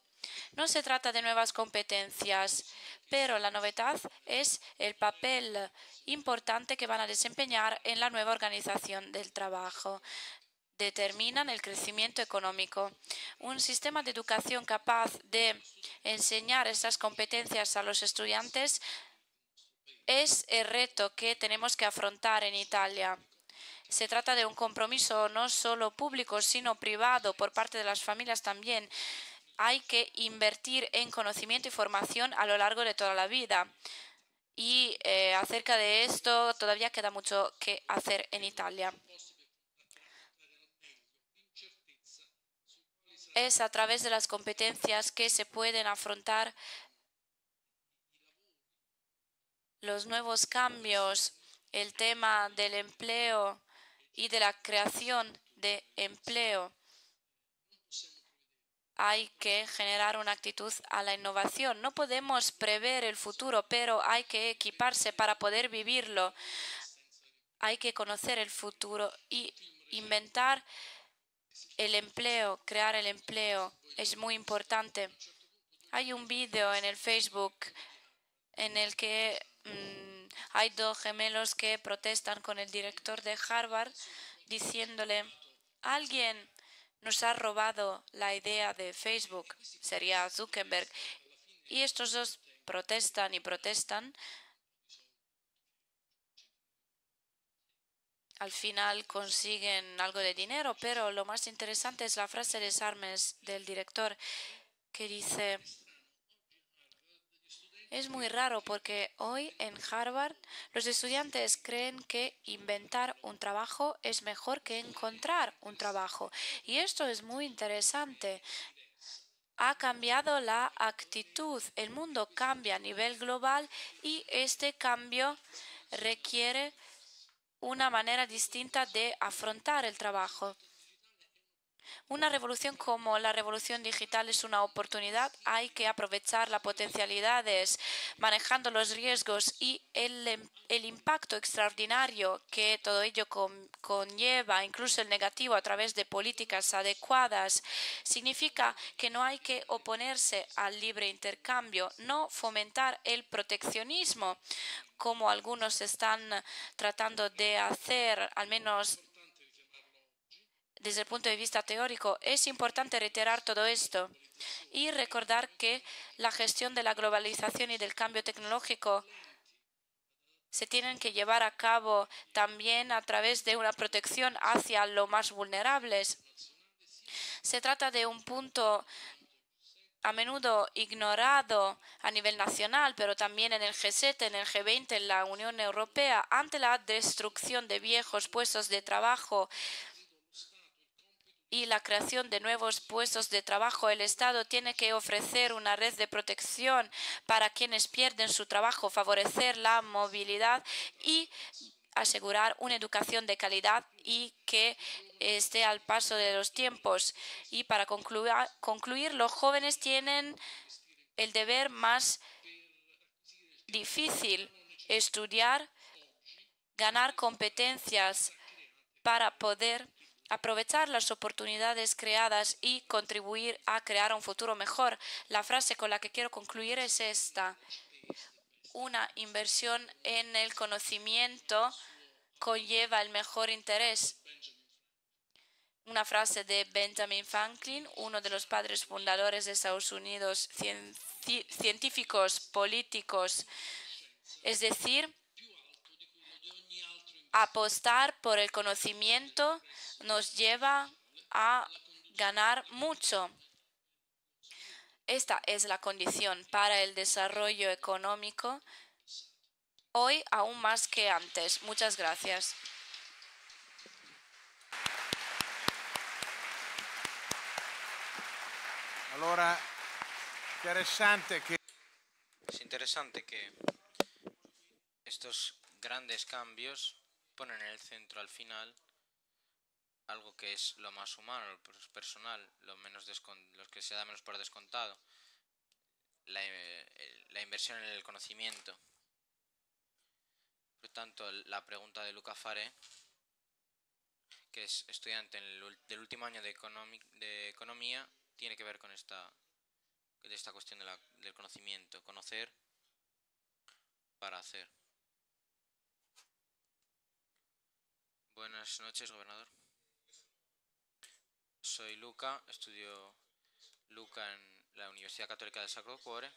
No se trata de nuevas competencias, pero la novedad es el papel importante que van a desempeñar en la nueva organización del trabajo. Determinan el crecimiento económico. Un sistema de educación capaz de enseñar estas competencias a los estudiantes es el reto que tenemos que afrontar en Italia. Se trata de un compromiso no solo público, sino privado por parte de las familias también. Hay que invertir en conocimiento y formación a lo largo de toda la vida. Y acerca de esto todavía queda mucho que hacer en Italia. Es a través de las competencias que se pueden afrontar los nuevos cambios, el tema del empleo y de la creación de empleo. Hay que generar una actitud a la innovación. No podemos prever el futuro, pero hay que equiparse para poder vivirlo. Hay que conocer el futuro y inventar el empleo, crear el empleo. Es muy importante. Hay un vídeo en el Facebook en el que hay dos gemelos que protestan con el director de Harvard diciéndole: alguien nos ha robado la idea de Facebook, sería Zuckerberg. Y estos dos protestan y protestan. Al final consiguen algo de dinero, pero lo más interesante es la frase de Sarmes del director que dice: es muy raro porque hoy en Harvard los estudiantes creen que inventar un trabajo es mejor que encontrar un trabajo. Y esto es muy interesante. Ha cambiado la actitud. El mundo cambia a nivel global y este cambio requiere una manera distinta de afrontar el trabajo. Una revolución como la revolución digital es una oportunidad. Hay que aprovechar las potencialidades, manejando los riesgos y el impacto extraordinario que todo ello conlleva, incluso el negativo, a través de políticas adecuadas. Significa que no hay que oponerse al libre intercambio, no fomentar el proteccionismo, como algunos están tratando de hacer, al menos desde el punto de vista teórico. Es importante reiterar todo esto y recordar que la gestión de la globalización y del cambio tecnológico se tienen que llevar a cabo también a través de una protección hacia los más vulnerables. Se trata de un punto a menudo ignorado a nivel nacional, pero también en el G7, en el G20, en la Unión Europea, ante la destrucción de viejos puestos de trabajo y la creación de nuevos puestos de trabajo. El Estado tiene que ofrecer una red de protección para quienes pierden su trabajo, favorecer la movilidad y asegurar una educación de calidad y que esté al paso de los tiempos. Y para concluir, los jóvenes tienen el deber más difícil: estudiar, ganar competencias para poder aprovechar las oportunidades creadas y contribuir a crear un futuro mejor. La frase con la que quiero concluir es esta: una inversión en el conocimiento conlleva el mejor interés. Una frase de Benjamin Franklin, uno de los padres fundadores de Estados Unidos, científicos, políticos. Es decir, apostar por el conocimiento nos lleva a ganar mucho. Esta es la condición para el desarrollo económico hoy aún más que antes. Muchas gracias. Allora, interessante che Es interesante que estos grandes cambios ponen en el centro al final algo que es lo más humano, lo personal, lo que se da menos por descontado, la inversión en el conocimiento. Por tanto, la pregunta de Luca Faré, que es estudiante del último año de economía, tiene que ver con esta cuestión del conocimiento, conocer para hacer. Buenas noches, gobernador. Soy Luca, estudio Luca en la Universidad Católica del Sacro Cuore,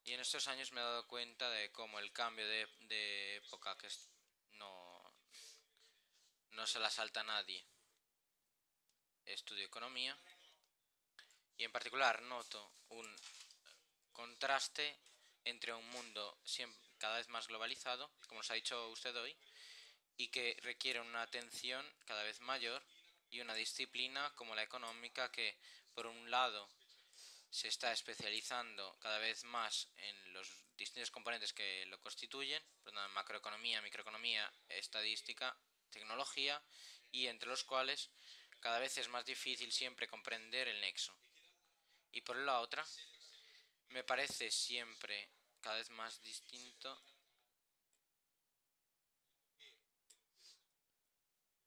y en estos años me he dado cuenta de cómo el cambio de época, que no se la salta a nadie. Estudio economía y en particular noto un contraste entre un mundo cada vez más globalizado, como nos ha dicho usted hoy, y que requiere una atención cada vez mayor y una disciplina como la económica, que por un lado se está especializando cada vez más en los distintos componentes que lo constituyen, macroeconomía, microeconomía, estadística, tecnología, y entre los cuales cada vez es más difícil siempre comprender el nexo. Y por la otra, me parece siempre cada vez más distinto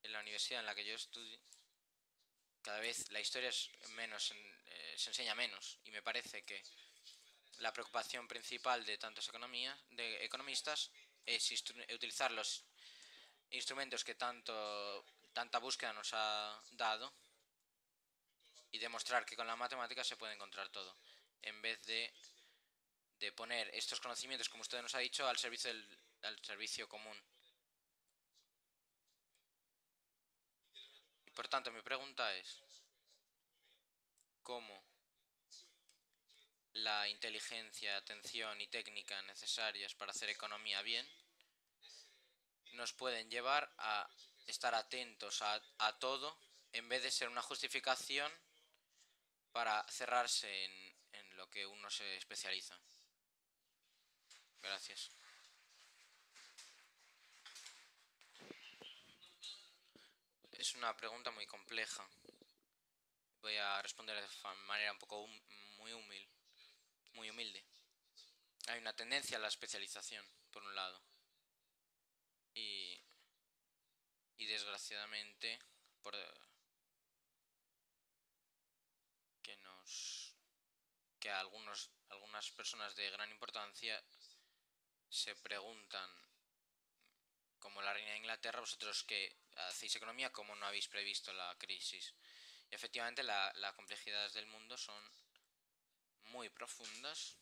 en la universidad en la que yo estudio. Cada vez la historia es se enseña menos, y me parece que la preocupación principal de tantos economistas es utilizar los instrumentos que tanta búsqueda nos ha dado y demostrar que con la matemática se puede encontrar todo, en vez de poner estos conocimientos, como usted nos ha dicho, al servicio común. Y por tanto, mi pregunta es: ¿cómo la inteligencia, atención y técnica necesarias para hacer economía bien nos pueden llevar a estar atentos a todo, en vez de ser una justificación para cerrarse en lo que uno se especializa? Gracias. Es una pregunta muy compleja, Voy a responder de manera un poco muy humilde. Hay una tendencia a la especialización, por un lado. Y desgraciadamente, por que algunas personas de gran importancia se preguntan, como la reina de Inglaterra, vosotros que hacéis economía, ¿cómo no habéis previsto la crisis? Y efectivamente las complejidades del mundo son muy profundas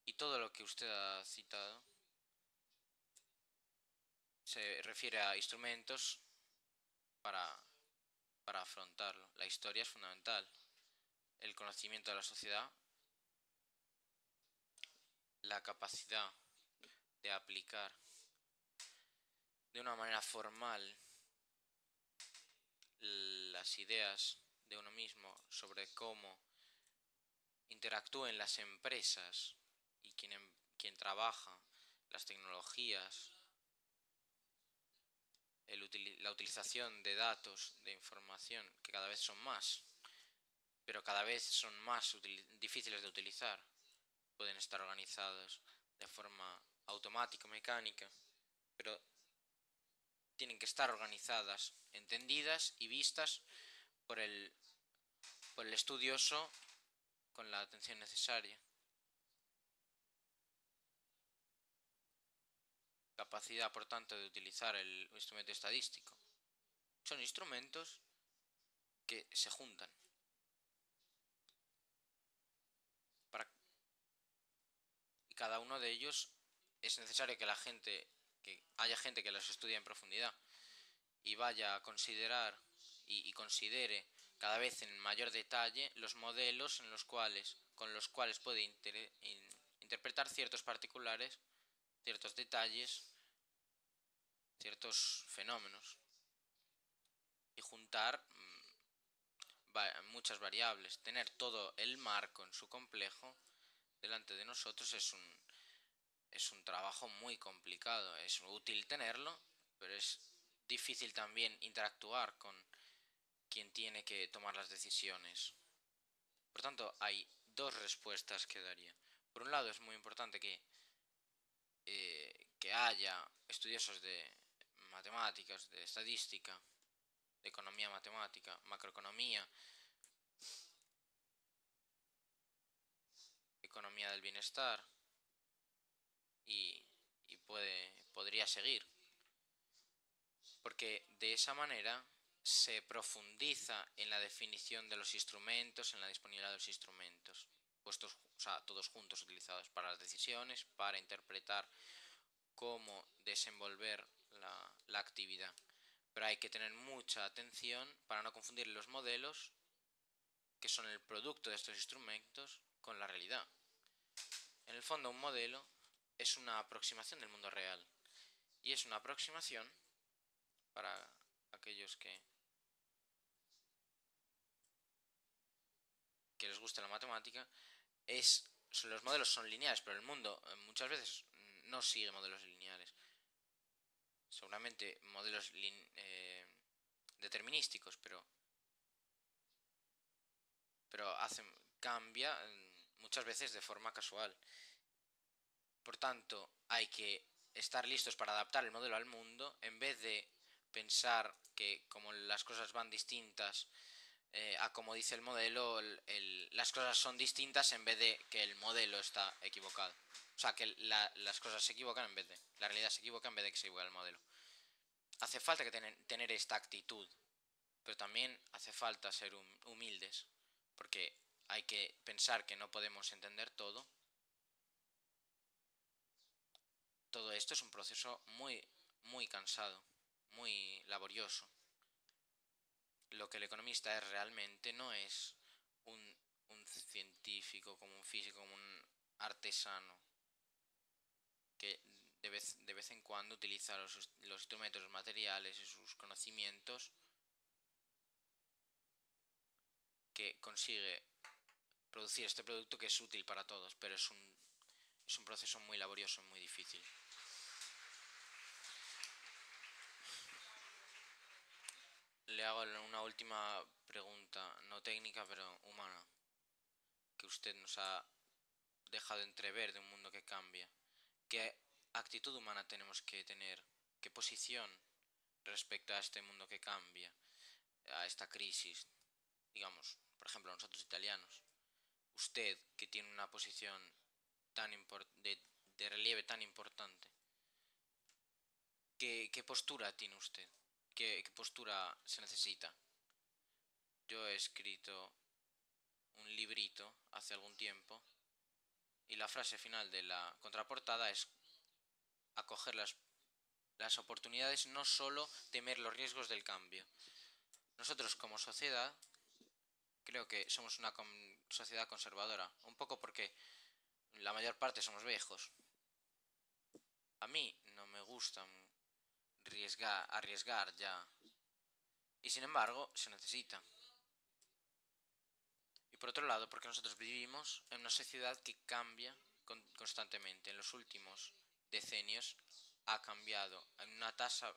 y todo lo que usted ha citado se refiere a instrumentos para afrontarlo. La historia es fundamental. El conocimiento de la sociedad, la capacidad de aplicar de una manera formal las ideas de uno mismo sobre cómo interactúen las empresas y quien trabaja, las tecnologías, la utilización de datos, de información, que cada vez son más, pero cada vez son más difíciles de utilizar. Pueden estar organizados de forma automática, mecánica, pero tienen que estar organizadas, entendidas y vistas por el estudioso con la atención necesaria. Capacidad, por tanto, de utilizar el instrumento estadístico. Son instrumentos que se juntan. Y cada uno de ellos es necesario que haya gente que los estudie en profundidad y vaya a considerar y considere cada vez en mayor detalle los modelos con los cuales puede interpretar ciertos particulares, ciertos detalles, ciertos fenómenos y juntar muchas variables. Tener todo el marco en su complejo delante de nosotros es un trabajo muy complicado. Es útil tenerlo, pero es difícil también interactuar con quien tiene que tomar las decisiones. Por tanto, hay dos respuestas que daría. Por un lado, es muy importante que haya estudiosos de matemáticas, de estadística, de economía matemática, macroeconomía, economía del bienestar y podría seguir. Porque de esa manera se profundiza en la definición de los instrumentos, en la disponibilidad de los instrumentos, puestos, o sea, todos juntos utilizados para las decisiones, para interpretar cómo desenvolver la actividad. Pero hay que tener mucha atención para no confundir los modelos, que son el producto de estos instrumentos, con la realidad. En el fondo, un modelo es una aproximación del mundo real. Y es una aproximación, para aquellos que les guste la matemática, los modelos son lineales, pero el mundo muchas veces no sigue modelos lineales. Seguramente modelos determinísticos, pero cambia muchas veces de forma casual. Por tanto, hay que estar listos para adaptar el modelo al mundo, en vez de pensar que como las cosas van distintas a como dice el modelo, las cosas son distintas en vez de que el modelo está equivocado. O sea, que las cosas se equivocan la realidad se equivoca en vez de que se equivoque el modelo. Hace falta tener esta actitud, pero también hace falta ser humildes, porque hay que pensar que no podemos entender todo. Todo esto es un proceso muy, muy cansado, muy laborioso. Lo que el economista es realmente no es un científico, como un físico, como un artesano que de vez en cuando utiliza los instrumentos, los materiales y sus conocimientos, que consigue producir este producto que es útil para todos, pero es un proceso muy laborioso, muy difícil. Le hago una última pregunta. pregunta no técnica, pero humana, que usted nos ha dejado entrever de un mundo que cambia. ¿Qué actitud humana tenemos que tener? ¿Qué posición respecto a este mundo que cambia, a esta crisis? Digamos, por ejemplo, nosotros italianos. Usted, que tiene una posición de relieve tan importante, ¿qué postura tiene usted? ¿Qué postura se necesita? Yo he escrito un librito hace algún tiempo y la frase final de la contraportada es acoger las oportunidades, no solo temer los riesgos del cambio. Nosotros como sociedad creo que somos una sociedad conservadora, un poco porque la mayor parte somos viejos. A mí no me gusta arriesgar ya, y sin embargo se necesita. Y por otro lado, porque nosotros vivimos en una sociedad que cambia constantemente. En los últimos decenios ha cambiado en una tasa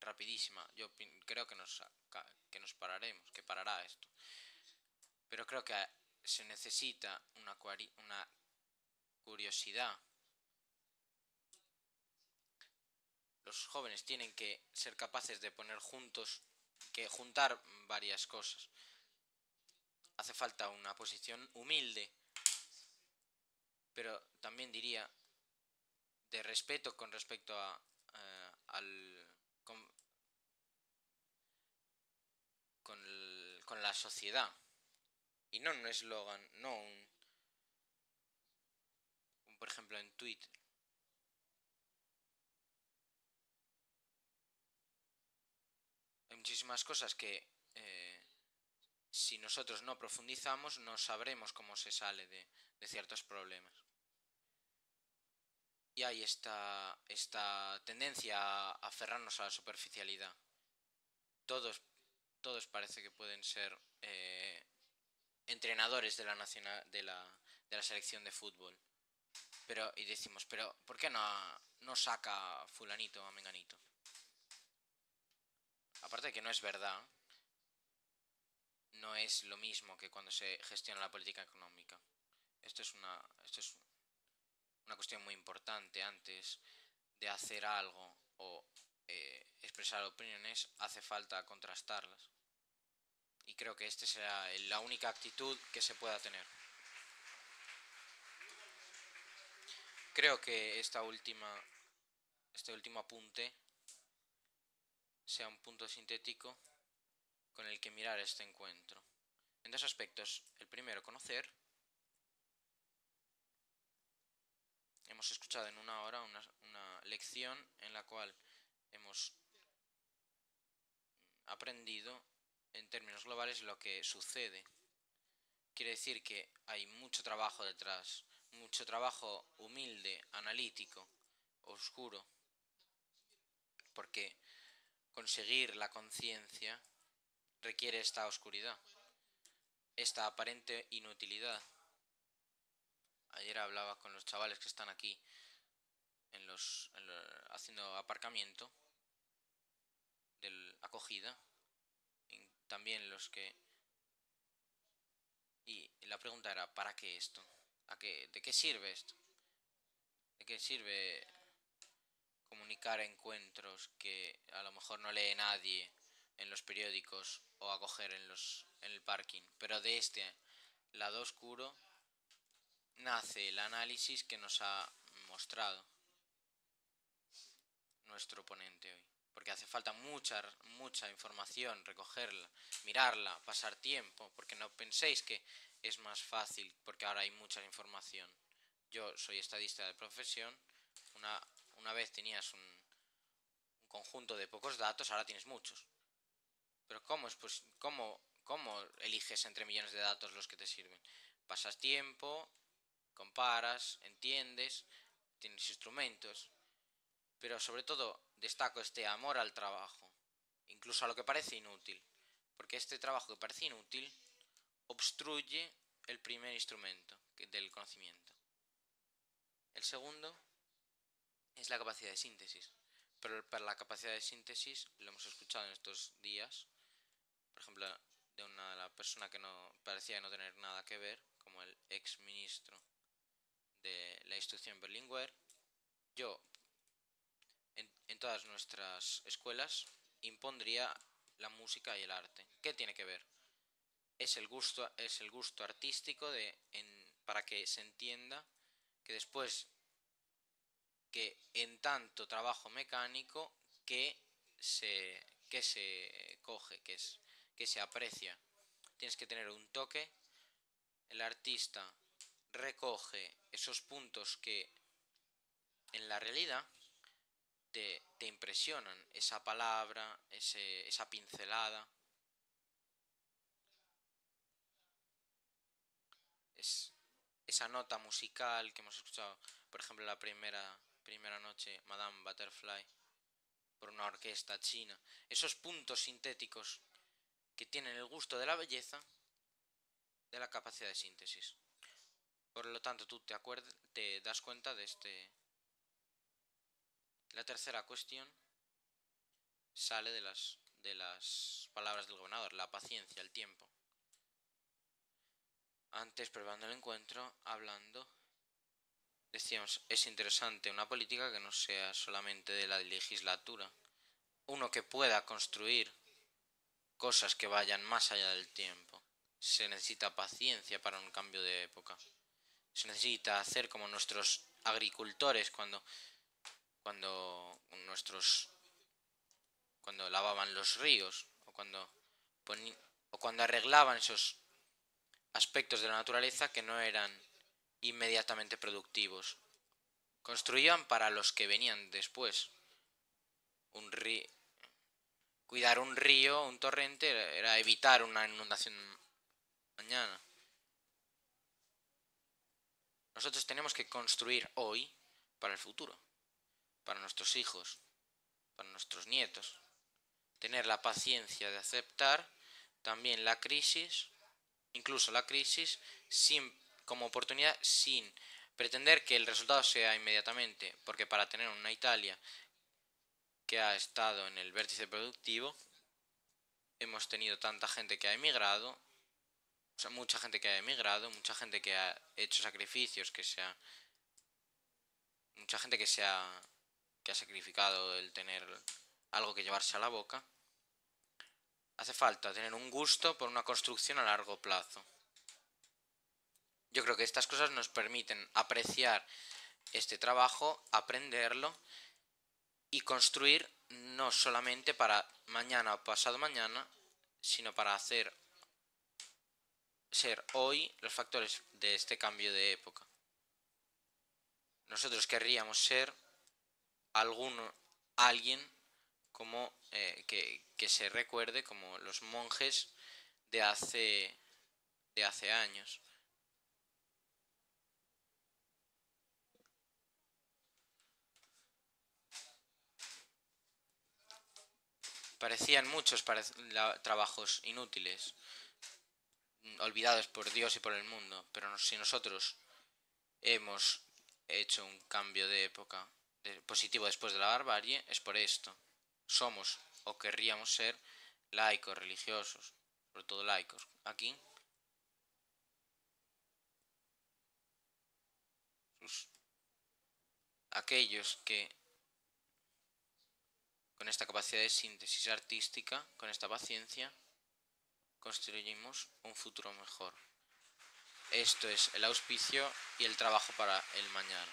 rapidísima. Yo creo que nos pararemos, que parará esto. Pero creo que se necesita una curiosidad. Los jóvenes tienen que ser capaces de poner juntos, que juntar varias cosas. Hace falta una posición humilde, pero también diría de respeto con respecto con la sociedad. Y no un eslogan, no por ejemplo en Twitter. Hay muchísimas cosas que si nosotros no profundizamos no sabremos cómo se sale de ciertos problemas. Y hay esta tendencia a aferrarnos a la superficialidad. Todos parece que pueden ser entrenadores de la selección de fútbol. Y decimos, pero ¿por qué no saca fulanito a menganito? Aparte de que no es verdad, no es lo mismo que cuando se gestiona la política económica. Esto es una cuestión muy importante. Antes de hacer algo o expresar opiniones, hace falta contrastarlas. Y creo que esta será la única actitud que se pueda tener. Creo que este último apunte sea un punto sintético con el que mirar este encuentro. En dos aspectos. El primero, conocer. Hemos escuchado en una hora una lección en la cual hemos aprendido en términos globales lo que sucede. Quiere decir que hay mucho trabajo detrás, mucho trabajo humilde, analítico, oscuro, porque conseguir la conciencia requiere esta oscuridad, esta aparente inutilidad. Ayer hablaba con los chavales que están aquí haciendo aparcamiento de acogida, también los que... Y la pregunta era, ¿para qué esto? ¿De qué sirve esto? ¿De qué sirve comunicar encuentros que a lo mejor no lee nadie en los periódicos o acoger en el parking? Pero de este lado oscuro nace el análisis que nos ha mostrado nuestro ponente hoy. Porque hace falta mucha información, recogerla, mirarla, pasar tiempo, porque no penséis que es más fácil porque ahora hay mucha información. Yo soy estadista de profesión, una vez tenías un conjunto de pocos datos, ahora tienes muchos. Pero ¿cómo eliges entre millones de datos los que te sirven? Pasas tiempo, comparas, entiendes, tienes instrumentos. Pero sobre todo destaco este amor al trabajo, incluso a lo que parece inútil, porque este trabajo que parece inútil obstruye el primer instrumento del conocimiento. El segundo es la capacidad de síntesis, pero para la capacidad de síntesis, lo hemos escuchado en estos días, por ejemplo, de una persona que no parecía no tener nada que ver, como el ex ministro de la instrucción Berlinguer. Yo, en todas nuestras escuelas, impondría la música y el arte. ¿Qué tiene que ver? Es el gusto artístico para que se entienda que después que en tanto trabajo mecánico que se coge, que se aprecia. Tienes que tener un toque. El artista recoge esos puntos que en la realidad te impresionan, esa palabra, esa pincelada. Esa nota musical que hemos escuchado, por ejemplo, la primera noche, Madame Butterfly, por una orquesta china. Esos puntos sintéticos que tienen el gusto de la belleza, de la capacidad de síntesis. Por lo tanto, tú te das cuenta de La tercera cuestión sale de las palabras del gobernador, la paciencia, el tiempo. Antes, preparando el encuentro, hablando, decíamos, es interesante una política que no sea solamente de la legislatura. Uno que pueda construir cosas que vayan más allá del tiempo. Se necesita paciencia para un cambio de época. Se necesita hacer como nuestros agricultores cuando lavaban los ríos o cuando arreglaban esos aspectos de la naturaleza que no eran inmediatamente productivos. Construían para los que venían después. Cuidar un río, un torrente, era evitar una inundación mañana. Nosotros tenemos que construir hoy para el futuro, para nuestros hijos, para nuestros nietos. Tener la paciencia de aceptar también la crisis, incluso la crisis, como oportunidad, sin pretender que el resultado sea inmediatamente, porque para tener una Italia que ha estado en el vértice productivo, hemos tenido tanta gente que ha emigrado, o sea, mucha gente que ha emigrado, mucha gente que ha hecho sacrificios, mucha gente que ha sacrificado el tener algo que llevarse a la boca. Hace falta tener un gusto por una construcción a largo plazo. Yo creo que estas cosas nos permiten apreciar este trabajo, aprenderlo y construir no solamente para mañana o pasado mañana, sino para ser hoy los factores de este cambio de época. Nosotros querríamos ser alguien como que se recuerde como los monjes de hace años. Parecían muchos trabajos inútiles, olvidados por Dios y por el mundo, pero si nosotros hemos hecho un cambio de época positivo después de la barbarie, es por esto. Somos o querríamos ser laicos, religiosos, sobre todo laicos. Aquí aquellos que con esta capacidad de síntesis artística, con esta paciencia, construimos un futuro mejor. Esto es el auspicio y el trabajo para el mañana.